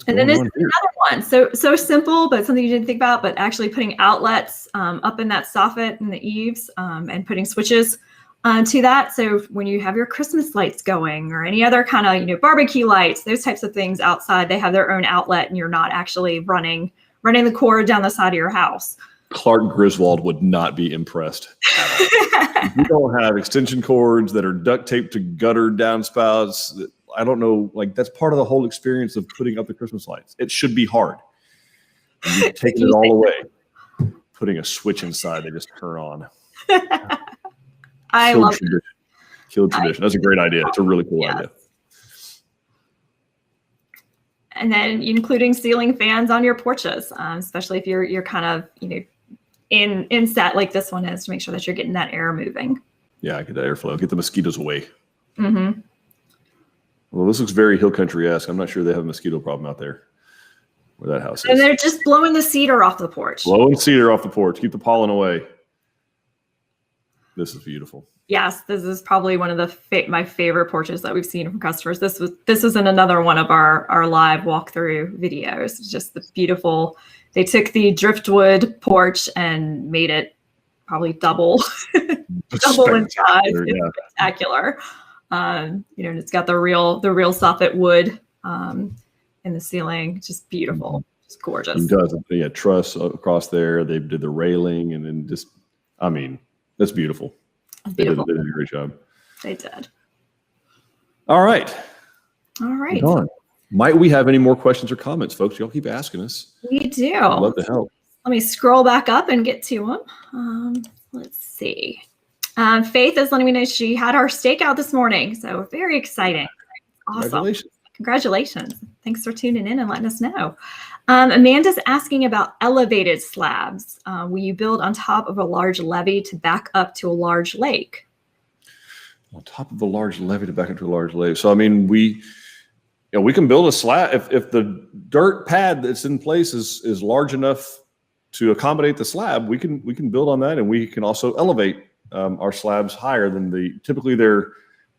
And then this is another one. So simple, but something you didn't think about, but actually putting outlets up in that soffit and the eaves and putting switches to that. So when you have your Christmas lights going or any other kind of, barbecue lights, those types of things outside, they have their own outlet and you're not actually running the cord down the side of your house. Clark Griswold would not be impressed at all. If you don't have extension cords that are duct taped to gutter downspouts, I don't know, like that's part of the whole experience of putting up the Christmas lights. It should be hard. You're taking it all away, putting a switch inside, they just turn on. I love tradition. Killed tradition. That's a great idea. It's a really cool idea. And then including ceiling fans on your porches, especially if you're kind of, in set like this one is, to make sure that you're getting that air moving. Yeah, get that airflow, get the mosquitoes away. Mm-hmm. Well, this looks very hill country-esque. I'm not sure they have a mosquito problem out there where that house is. And they're just blowing the cedar off the porch. Blowing cedar off the porch. Keep the pollen away. This is beautiful. Yes, this is probably one of my favorite porches that we've seen from customers. This was in another one of our live walkthrough videos. It's just the beautiful. They took the driftwood porch and made it probably double in size. It's spectacular. And it's got the real soffit wood in the ceiling. Just beautiful. Just gorgeous. It does. Yeah, truss across there. They did the railing and then that's beautiful. They did a great job. They did. All right. Right. Might we have any more questions or comments, folks? Y'all keep asking us. We do. I'd love to help. Let me scroll back up and get to them. Let's see. Faith is letting me know she had our stakeout this morning. So very exciting. Awesome. Congratulations. Thanks for tuning in and letting us know. Amanda's asking about elevated slabs. Will you build on top of a large levee to back up to a large lake? On top of a large levee to back up to a large lake. So, we can build a slab if the dirt pad that's in place is large enough to accommodate the slab. We can build on that, and we can also elevate our slabs higher than typically they're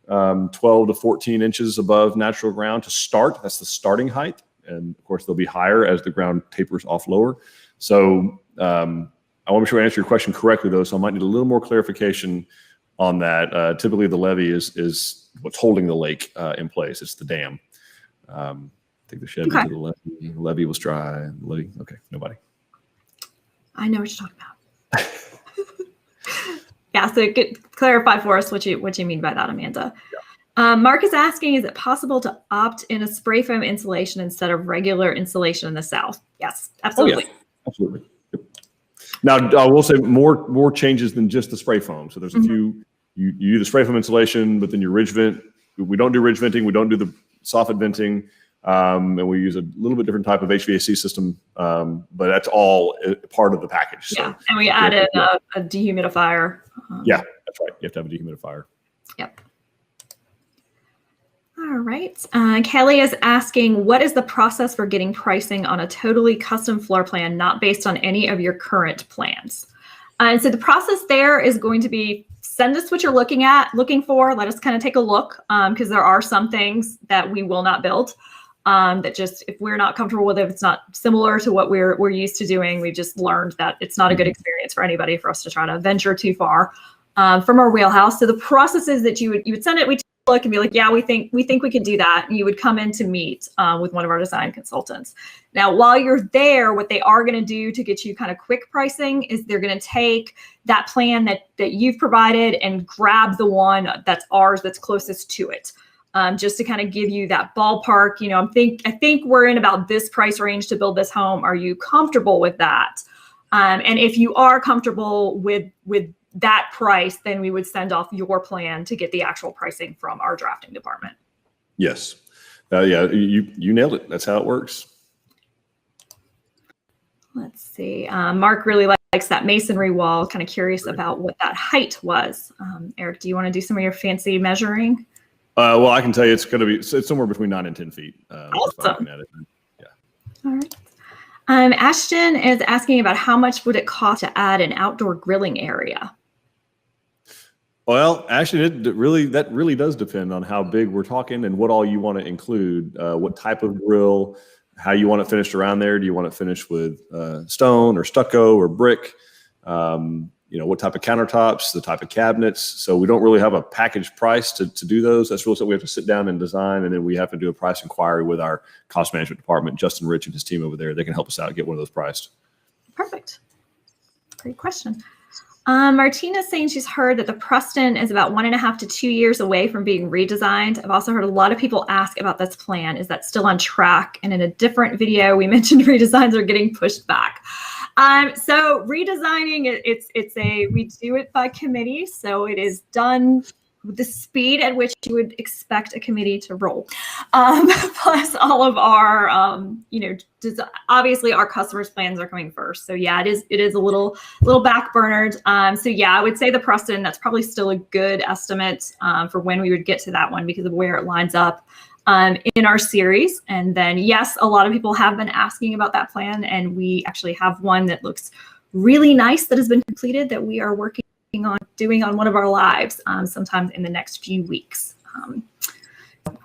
12 to 14 inches above natural ground to start. That's the starting height. And of course, they'll be higher as the ground tapers off lower. So I want to make sure I answer your question correctly, though. So I might need a little more clarification. on that. Typically, the levee is what's holding the lake in place. It's the dam. Take the Chevy to the levee. The levee was dry. Levee. Okay, nobody. I know what you're talking about. Yeah, so clarify for us what you mean by that, Amanda. Yeah. Mark is asking, is it possible to opt in a spray foam insulation instead of regular insulation in the South? Yes, absolutely. Oh, yeah. Absolutely. Yep. Now, I will say more changes than just the spray foam. So there's a few, you do the spray foam insulation, but then your ridge vent. We don't do ridge venting. We don't do the soffit venting. And we use a little bit different type of HVAC system, but that's all part of the package. So, yeah, and we added a dehumidifier. Yeah, that's right. You have to have a dehumidifier. Yep. All right. Kelly is asking, what is the process for getting pricing on a totally custom floor plan, not based on any of your current plans? And so the process there is going to be, send us what you're looking for. Let us kind of take a look, because there are some things that we will not build. That just, if we're not comfortable with it, if it's not similar to what we're used to doing, we just learned that it's not a good experience for anybody for us to try to venture too far from our wheelhouse. So the process is that you would send it, we take a look and be like, yeah, we think we can do that. And you would come in to meet with one of our design consultants. Now, while you're there, what they are going to do to get you kind of quick pricing is they're going to take that plan that you've provided and grab the one that's ours that's closest to it. Just to kind of give you that ballpark, I think we're in about this price range to build this home. Are you comfortable with that? And if you are comfortable with that price, then we would send off your plan to get the actual pricing from our drafting department. Yes. Yeah, you nailed it. That's how it works. Let's see. Mark really likes that masonry wall. Kind of curious about what that height was. Eric, do you want to do some of your fancy measuring? Well, I can tell you it's going to be it's somewhere between 9 and 10 feet. Awesome. Yeah. All right. Ashton is asking about how much would it cost to add an outdoor grilling area? Well, actually, that really does depend on how big we're talking and what all you want to include. What type of grill, how you want it finished around there. Do you want it finished with stone or stucco or brick? What type of countertops, the type of cabinets. So we don't really have a package price to do those. That's really something we have to sit down and design. And then we have to do a price inquiry with our cost management department, Justin Rich and his team over there. They can help us out and get one of those priced. Perfect. Great question. Martina's saying she's heard that the Preston is about 1.5 to 2 years away from being redesigned. I've also heard a lot of people ask about this plan. Is that still on track? And in a different video, we mentioned redesigns are getting pushed back. So redesigning, we do it by committee. So it is done with the speed at which you would expect a committee to roll. Plus all of our, obviously our customers' plans are coming first. So yeah, it is a little backburnered. So yeah, I would say the Preston, that's probably still a good estimate for when we would get to that one because of where it lines up in our series. And then yes, a lot of people have been asking about that plan, and we actually have one that looks really nice that has been completed that we are working on doing on one of our lives sometime in the next few weeks.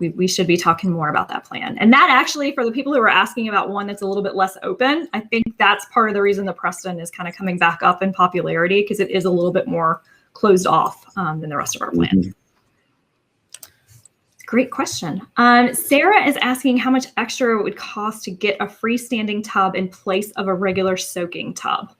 We should be talking more about that plan. And that actually, for the people who are asking about one that's a little bit less open, I think that's part of the reason the Preston is kind of coming back up in popularity, because it is a little bit more closed off than the rest of our plans. Mm-hmm. Great question. Sarah is asking how much extra it would cost to get a freestanding tub in place of a regular soaking tub.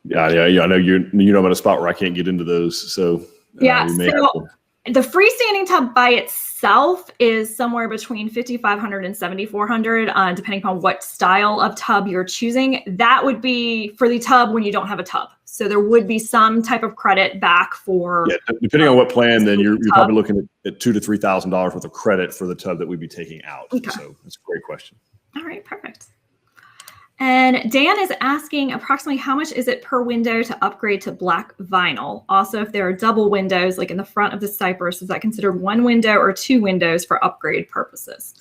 Yeah. I know I'm at a spot where I can't get into those. So the freestanding tub by itself is somewhere between $5,500 and $7,400, depending upon what style of tub you're choosing. That would be for the tub when you don't have a tub. So there would be some type of credit back for. Yeah, depending on what plan, then you're probably looking at $2,000 to $3,000 worth of credit for the tub that we'd be taking out. Okay. So that's a great question. All right, perfect. And Dan is asking approximately how much is it per window to upgrade to black vinyl? Also, if there are double windows, like in the front of the Cypress, is that considered one window or two windows for upgrade purposes?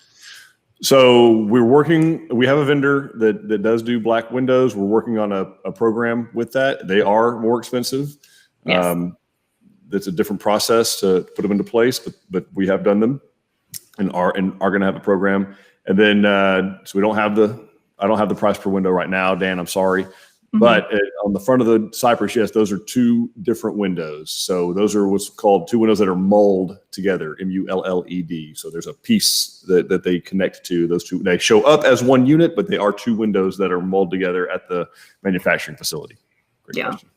So we have a vendor that does do black windows. We're working on a program with that. They are more expensive. Yes. That's a different process to put them into place, but we have done them and are going to have a program. And then, so I don't have the price per window right now, Dan, I'm sorry. But on the front of the Cypress, yes, those are two different windows. So those are what's called two windows that are mulled together, M-U-L-L-E-D. So there's a piece that they connect to. Those two, they show up as one unit, but they are two windows that are mulled together at the manufacturing facility. Great question.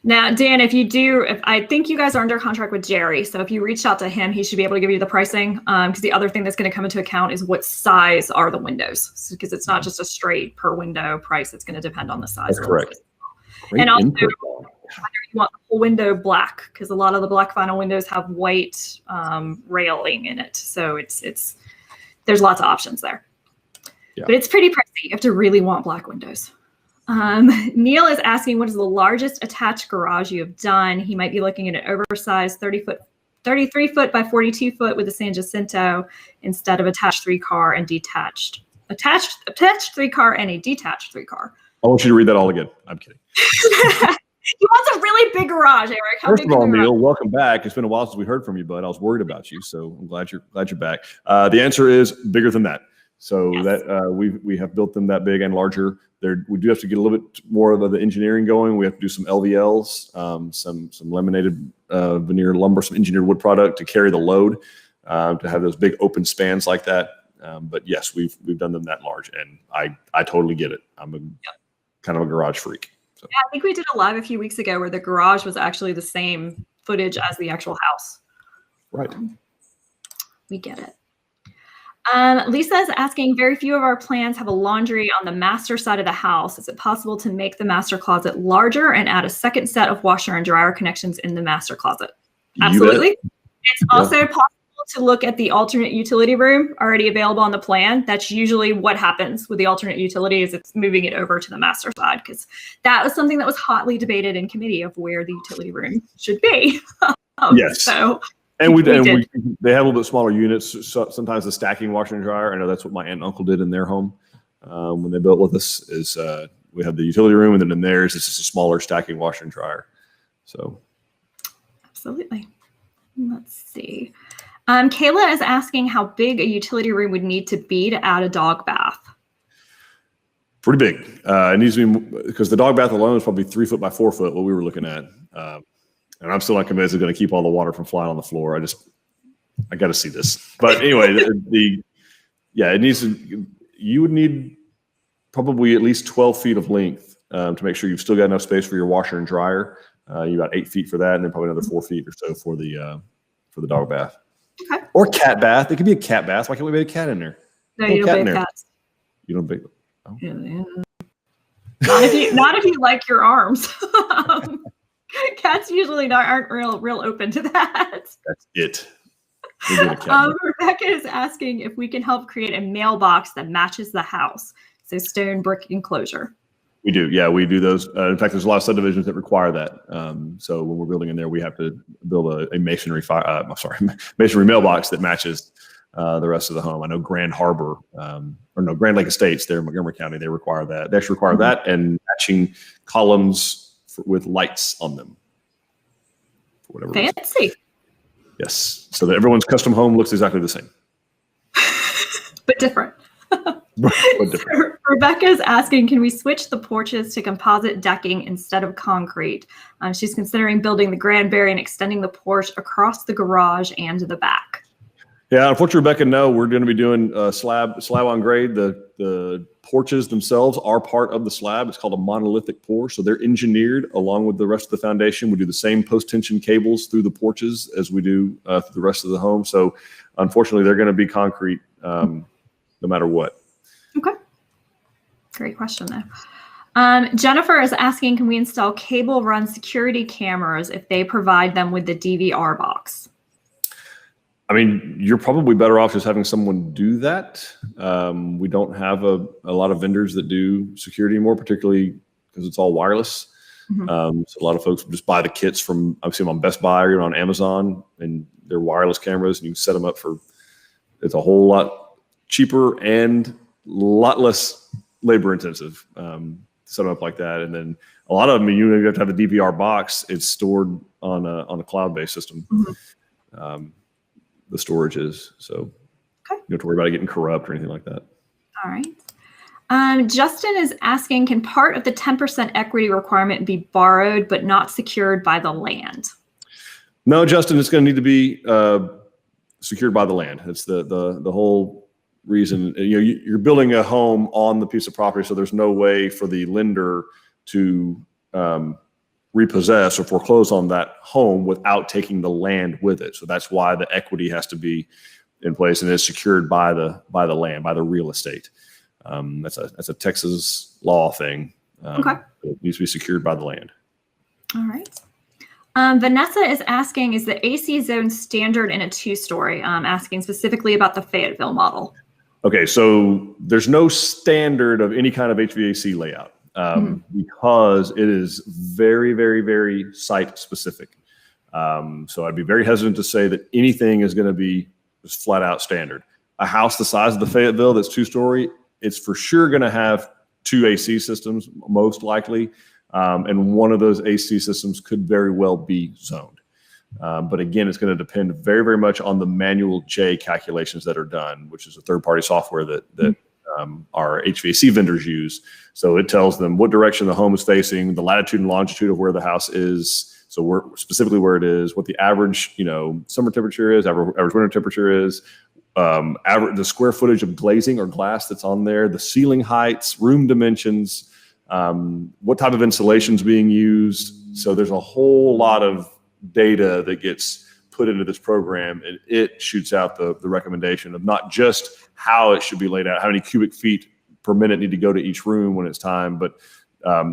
Now, Dan, if I think you guys are under contract with Jerry. So if you reached out to him, he should be able to give you the pricing. Because the other thing that's going to come into account is what size are the windows. Because it's not just a straight per window price. It's going to depend on the size. That's correct. And also, whether you want the whole window black, because a lot of the black vinyl windows have white railing in it. So there's lots of options there. Yeah. But it's pretty pricey. You have to really want black windows. Neil is asking, what is the largest attached garage you have done? He might be looking at an oversized 33 foot by 42 foot with a San Jacinto instead of attached 3-car and detached. Attached 3-car and a detached 3-car. I want you to read that all again. I'm kidding. He wants a really big garage, Eric. First of all, Neil, welcome back. It's been a while since we heard from you, bud. I was worried about you, so I'm glad you're back. The answer is bigger than that. So that we have built them that big and larger. We do have to get a little bit more of the engineering going. We have to do some LVLs, some laminated veneer lumber, some engineered wood product to carry the load, to have those big open spans like that. But yes, we've done them that large, and I totally get it. I'm kind of a garage freak. So. Yeah, I think we did a live a few weeks ago where the garage was actually the same footage as the actual house. Right. We get it. Lisa is asking, very few of our plans have a laundry on the master side of the house. Is it possible to make the master closet larger and add a second set of washer and dryer connections in the master closet? Absolutely. It's also possible to look at the alternate utility room already available on the plan. That's usually what happens with the alternate utility is it's moving it over to the master side, because that was something that was hotly debated in committee of where the utility room should be. Yes. So. And they have a little bit smaller units. So sometimes the stacking washer and dryer. I know that's what my aunt and uncle did in their home when they built with us. Is we have the utility room, and then in theirs it's just a smaller stacking washer and dryer. So, absolutely. Let's see. Kayla is asking how big a utility room would need to be to add a dog bath. Pretty big. It needs to be, because the dog bath alone is probably 3 foot by 4 foot. What we were looking at. And I'm still not convinced it's going to keep all the water from flying on the floor. I got to see this. But anyway, it needs to, you would need probably at least 12 feet of length to make sure you've still got enough space for your washer and dryer. You got 8 feet for that, and then probably another 4 feet or so for the dog bath. Okay. Or cat bath. It could be a cat bath. Why can't we make a cat in there? No, you don't bake cats. You don't bake. Oh. Yeah. Not if you like your arms. Cats usually aren't real open to that. That's it. Rebecca is asking if we can help create a mailbox that matches the house. So stone brick enclosure. We do. Yeah, we do those. In fact, there's a lot of subdivisions that require that. So when we're building in there, we have to build a masonry mailbox that matches the rest of the home. I know Grand Lake Estates there in Montgomery County, they require that. They actually require that and matching columns with lights on them. For whatever fancy reason. Yes, so that everyone's custom home looks exactly the same. but different. So Rebecca is asking, can we switch the porches to composite decking instead of concrete? She's considering building the Granbury and extending the porch across the garage and the back. Yeah, unfortunately, Rebecca, no, we're going to be doing slab on grade. The porches themselves are part of the slab. It's called a monolithic porch. So they're engineered along with the rest of the foundation. We do the same post-tension cables through the porches as we do through the rest of the home. So unfortunately, they're going to be concrete no matter what. Okay. Great question, though. Jennifer is asking, can we install cable-run security cameras if they provide them with the DVR box? I mean, you're probably better off just having someone do that. We don't have a lot of vendors that do security anymore, particularly because it's all wireless. So a lot of folks just buy the kits from, I've seen them on Best Buy or even on Amazon, and they're wireless cameras, and you can set them up it's a whole lot cheaper and a lot less labor intensive to set them up like that. And then a lot of them, you have to have a DVR box. It's stored on a cloud-based system. The storage is, so you don't have to worry about it getting corrupt or anything like that. All right. Justin is asking, can part of the 10% equity requirement be borrowed but not secured by the land? No, Justin, it's going to need to be secured by the land. It's the whole reason. You're building a home on the piece of property, so there's no way for the lender to repossess or foreclose on that home without taking the land with it. So that's why the equity has to be in place and is secured by the land, by the real estate. That's a Texas law thing. Okay. It needs to be secured by the land. All right. Vanessa is asking, is the AC zone standard in a 2-story? Asking specifically about the Fayetteville model. Okay, so there's no standard of any kind of HVAC layout because it is very, very, very site specific. So I'd be very hesitant to say that anything is going to be just flat out standard. A house the size of the Fayetteville that's 2-story, it's for sure going to have 2 AC systems, most likely. And one of those AC systems could very well be zoned. But again, it's going to depend very, very much on the manual J calculations that are done, which is a third-party software that our HVAC vendors use. So it tells them what direction the home is facing, the latitude and longitude of where the house is. So specifically where it is, what the average, summer temperature is, average winter temperature is, the square footage of glazing or glass that's on there, the ceiling heights, room dimensions, what type of insulation is being used. So there's a whole lot of data that gets put into this program, and it shoots out the recommendation of not just how it should be laid out, how many cubic feet per minute need to go to each room when it's time, but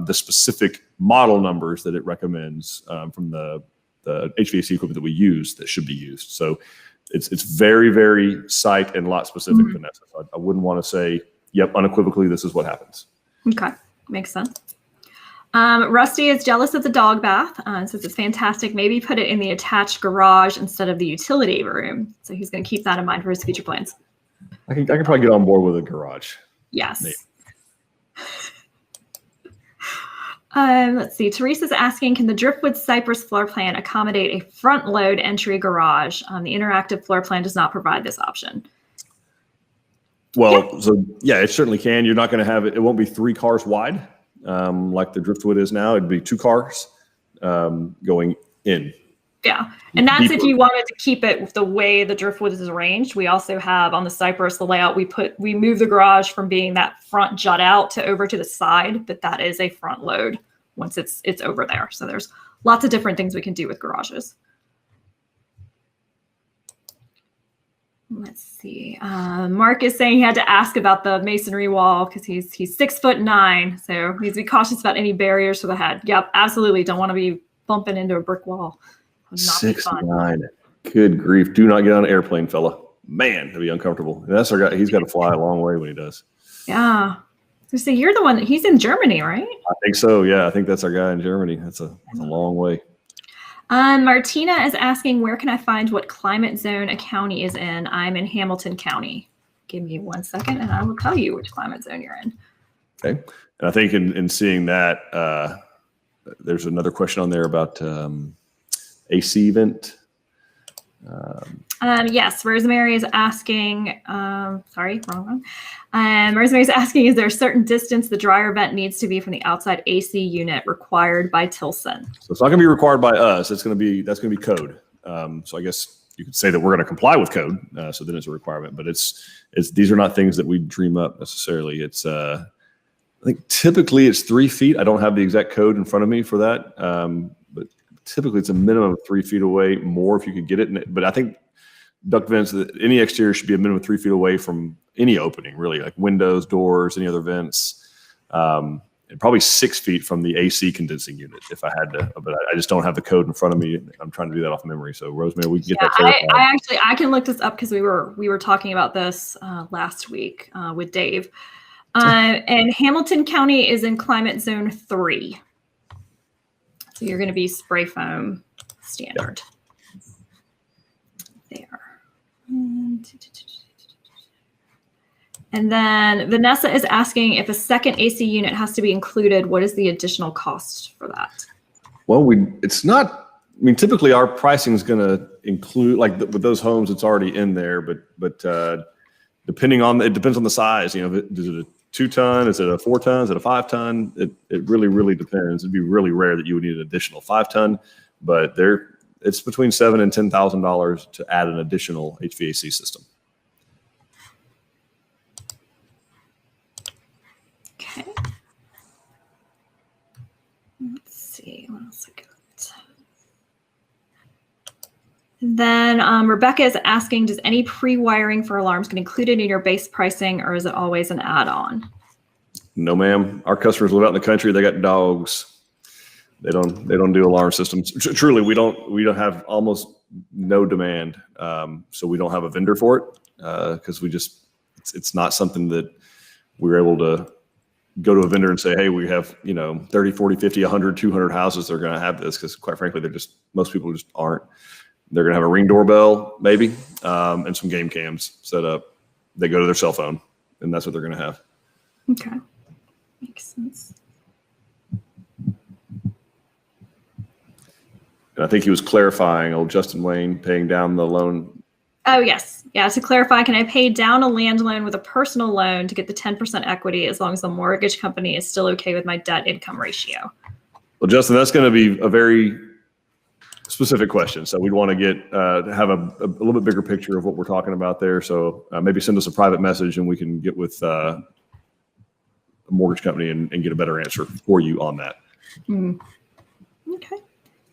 the specific model numbers that it recommends from the HVAC equipment that we use that should be used. So it's very, very site and lot specific, Vanessa. So I wouldn't want to say, yep, unequivocally, this is what happens. Okay, makes sense. Rusty is jealous of the dog bath, says it's fantastic. Maybe put it in the attached garage instead of the utility room. So he's going to keep that in mind for his future plans. I can probably get on board with a garage. Yes. Maybe. Let's see. Teresa's asking, can the Driftwood Cypress floor plan accommodate a front load entry garage? The interactive floor plan does not provide this option. Well, so yeah, it certainly can. You're not going to have it. It won't be 3 cars wide like the Driftwood is now. It'd be 2 cars going in. Yeah. And that's deeper. If you wanted to keep it the way the Driftwood is arranged. We also have on the Cypress, the layout, we move the garage from being that front jut out to over to the side, but that is a front load once it's over there. So there's lots of different things we can do with garages. Let's see. Mark is saying he had to ask about the masonry wall because he's 6'9", so he needs to be cautious about any barriers to the head. Yep, absolutely. Don't want to be bumping into a brick wall. 6'9". Good grief. Do not get on an airplane, fella. Man, that'd be uncomfortable. And that's our guy. He's got to fly a long way when he does. Yeah. So you're the one, he's in Germany, right? I think so. Yeah. I think that's our guy in Germany. That's a long way. Martina is asking, where can I find what climate zone a county is in? I'm in Hamilton County. Give me 1 second and I will tell you which climate zone you're in. Okay. And I think in seeing that, there's another question on there about AC vent. Yes, Rosemary is asking, sorry, wrong one. Rosemary is asking, is there a certain distance the dryer vent needs to be from the outside AC unit required by Tilson? So it's not going to be required by us. That's going to be code. So I guess you could say that we're going to comply with code. So then it's a requirement, but these are not things that we dream up necessarily. It's, I think typically it's 3 feet. I don't have the exact code in front of me for that. But typically it's a minimum of 3 feet away, more if you could get it. But I think duct vents, any exterior should be a minimum of 3 feet away from any opening, really, like windows, doors, any other vents. And probably 6 feet from the AC condensing unit if I had to, but I just don't have the code in front of me. I'm trying to do that off memory. So Rosemary, we can get that clarified. I can look this up because we were talking about this last week with Dave. And Hamilton County is in climate zone 3. So you're going to be spray foam standard. Yep. There. And then Vanessa is asking if a second AC unit has to be included. What is the additional cost for that? Well, it's not. I mean, typically our pricing is going to include, like with those homes, it's already in there. But depending on, it depends on the size. Is it a 2-ton? Is it a 4-ton? Is it a 5-ton? It really, really depends. It'd be really rare that you would need an additional 5-ton, but it's between $7,000 and $10,000 to add an additional HVAC system. Okay. Let's see what else I got. Then Rebecca is asking, does any pre-wiring for alarms get included in your base pricing, or is it always an add-on? No, ma'am. Our customers live out in the country. They got dogs. They don't do alarm systems. Truly, we don't have almost no demand. So we don't have a vendor for it because it's not something that we're able to go to a vendor and say, hey, we have 30, 40, 50, 100, 200 houses that are going to have this, because quite frankly, most people just aren't. They're going to have a Ring doorbell, maybe, and some game cams set up. They go to their cell phone, and that's what they're going to have. Okay. Makes sense. And I think he was clarifying, old Justin Wayne, paying down the loan. Oh, yes. Yeah, to clarify, can I pay down a land loan with a personal loan to get the 10% equity as long as the mortgage company is still okay with my debt income ratio? Well, Justin, that's going to be a very specific question. So we'd want to get have a little bit bigger picture of what we're talking about there. So maybe send us a private message and we can get with a mortgage company and get a better answer for you on that. Okay.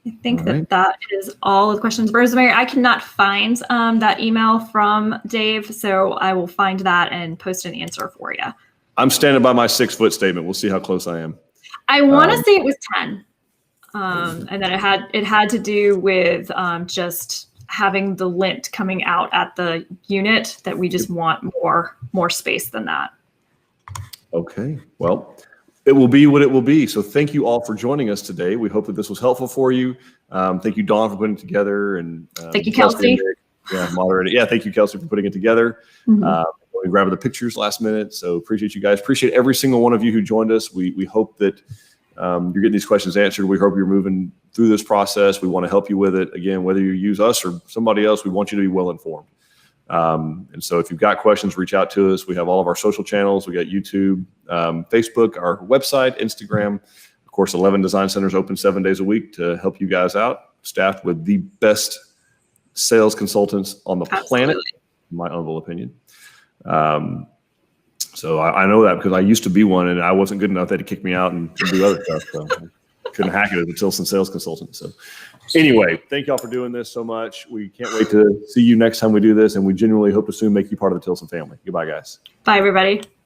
I think that is all of the questions. Rosemary, I cannot find that email from Dave, so I will find that and post an answer for you. I'm standing by my 6-foot statement. We'll see how close I am. I want to say it was 10. And then it had to do with just having the lint coming out at the unit, that we just want more space than that. Okay. Well, it will be what it will be. So thank you all for joining us today. We hope that this was helpful for you. Thank you, Dawn, for putting it together. And thank you, Kelsey. Moderator. Yeah, thank you, Kelsey, for putting it together. We grabbed the pictures last minute. So appreciate you guys. Appreciate every single one of you who joined us. We hope that you're getting these questions answered. We hope you're moving through this process. We want to help you with it. Again, whether you use us or somebody else, we want you to be well informed. And so if you've got questions, reach out to us. We have all of our social channels. We got YouTube, Facebook, our website, Instagram. Of course, 11 design centers open 7 days a week to help you guys out, staffed with the best sales consultants on the planet, in my humble opinion. So I know that because I used to be one and I wasn't good enough. They had to kick me out and do other stuff. So I couldn't hack it as a Tilson sales consultant. So anyway, thank y'all for doing this so much. We can't wait to see you next time we do this. And we genuinely hope to soon make you part of the Tilson family. Goodbye, guys. Bye, everybody.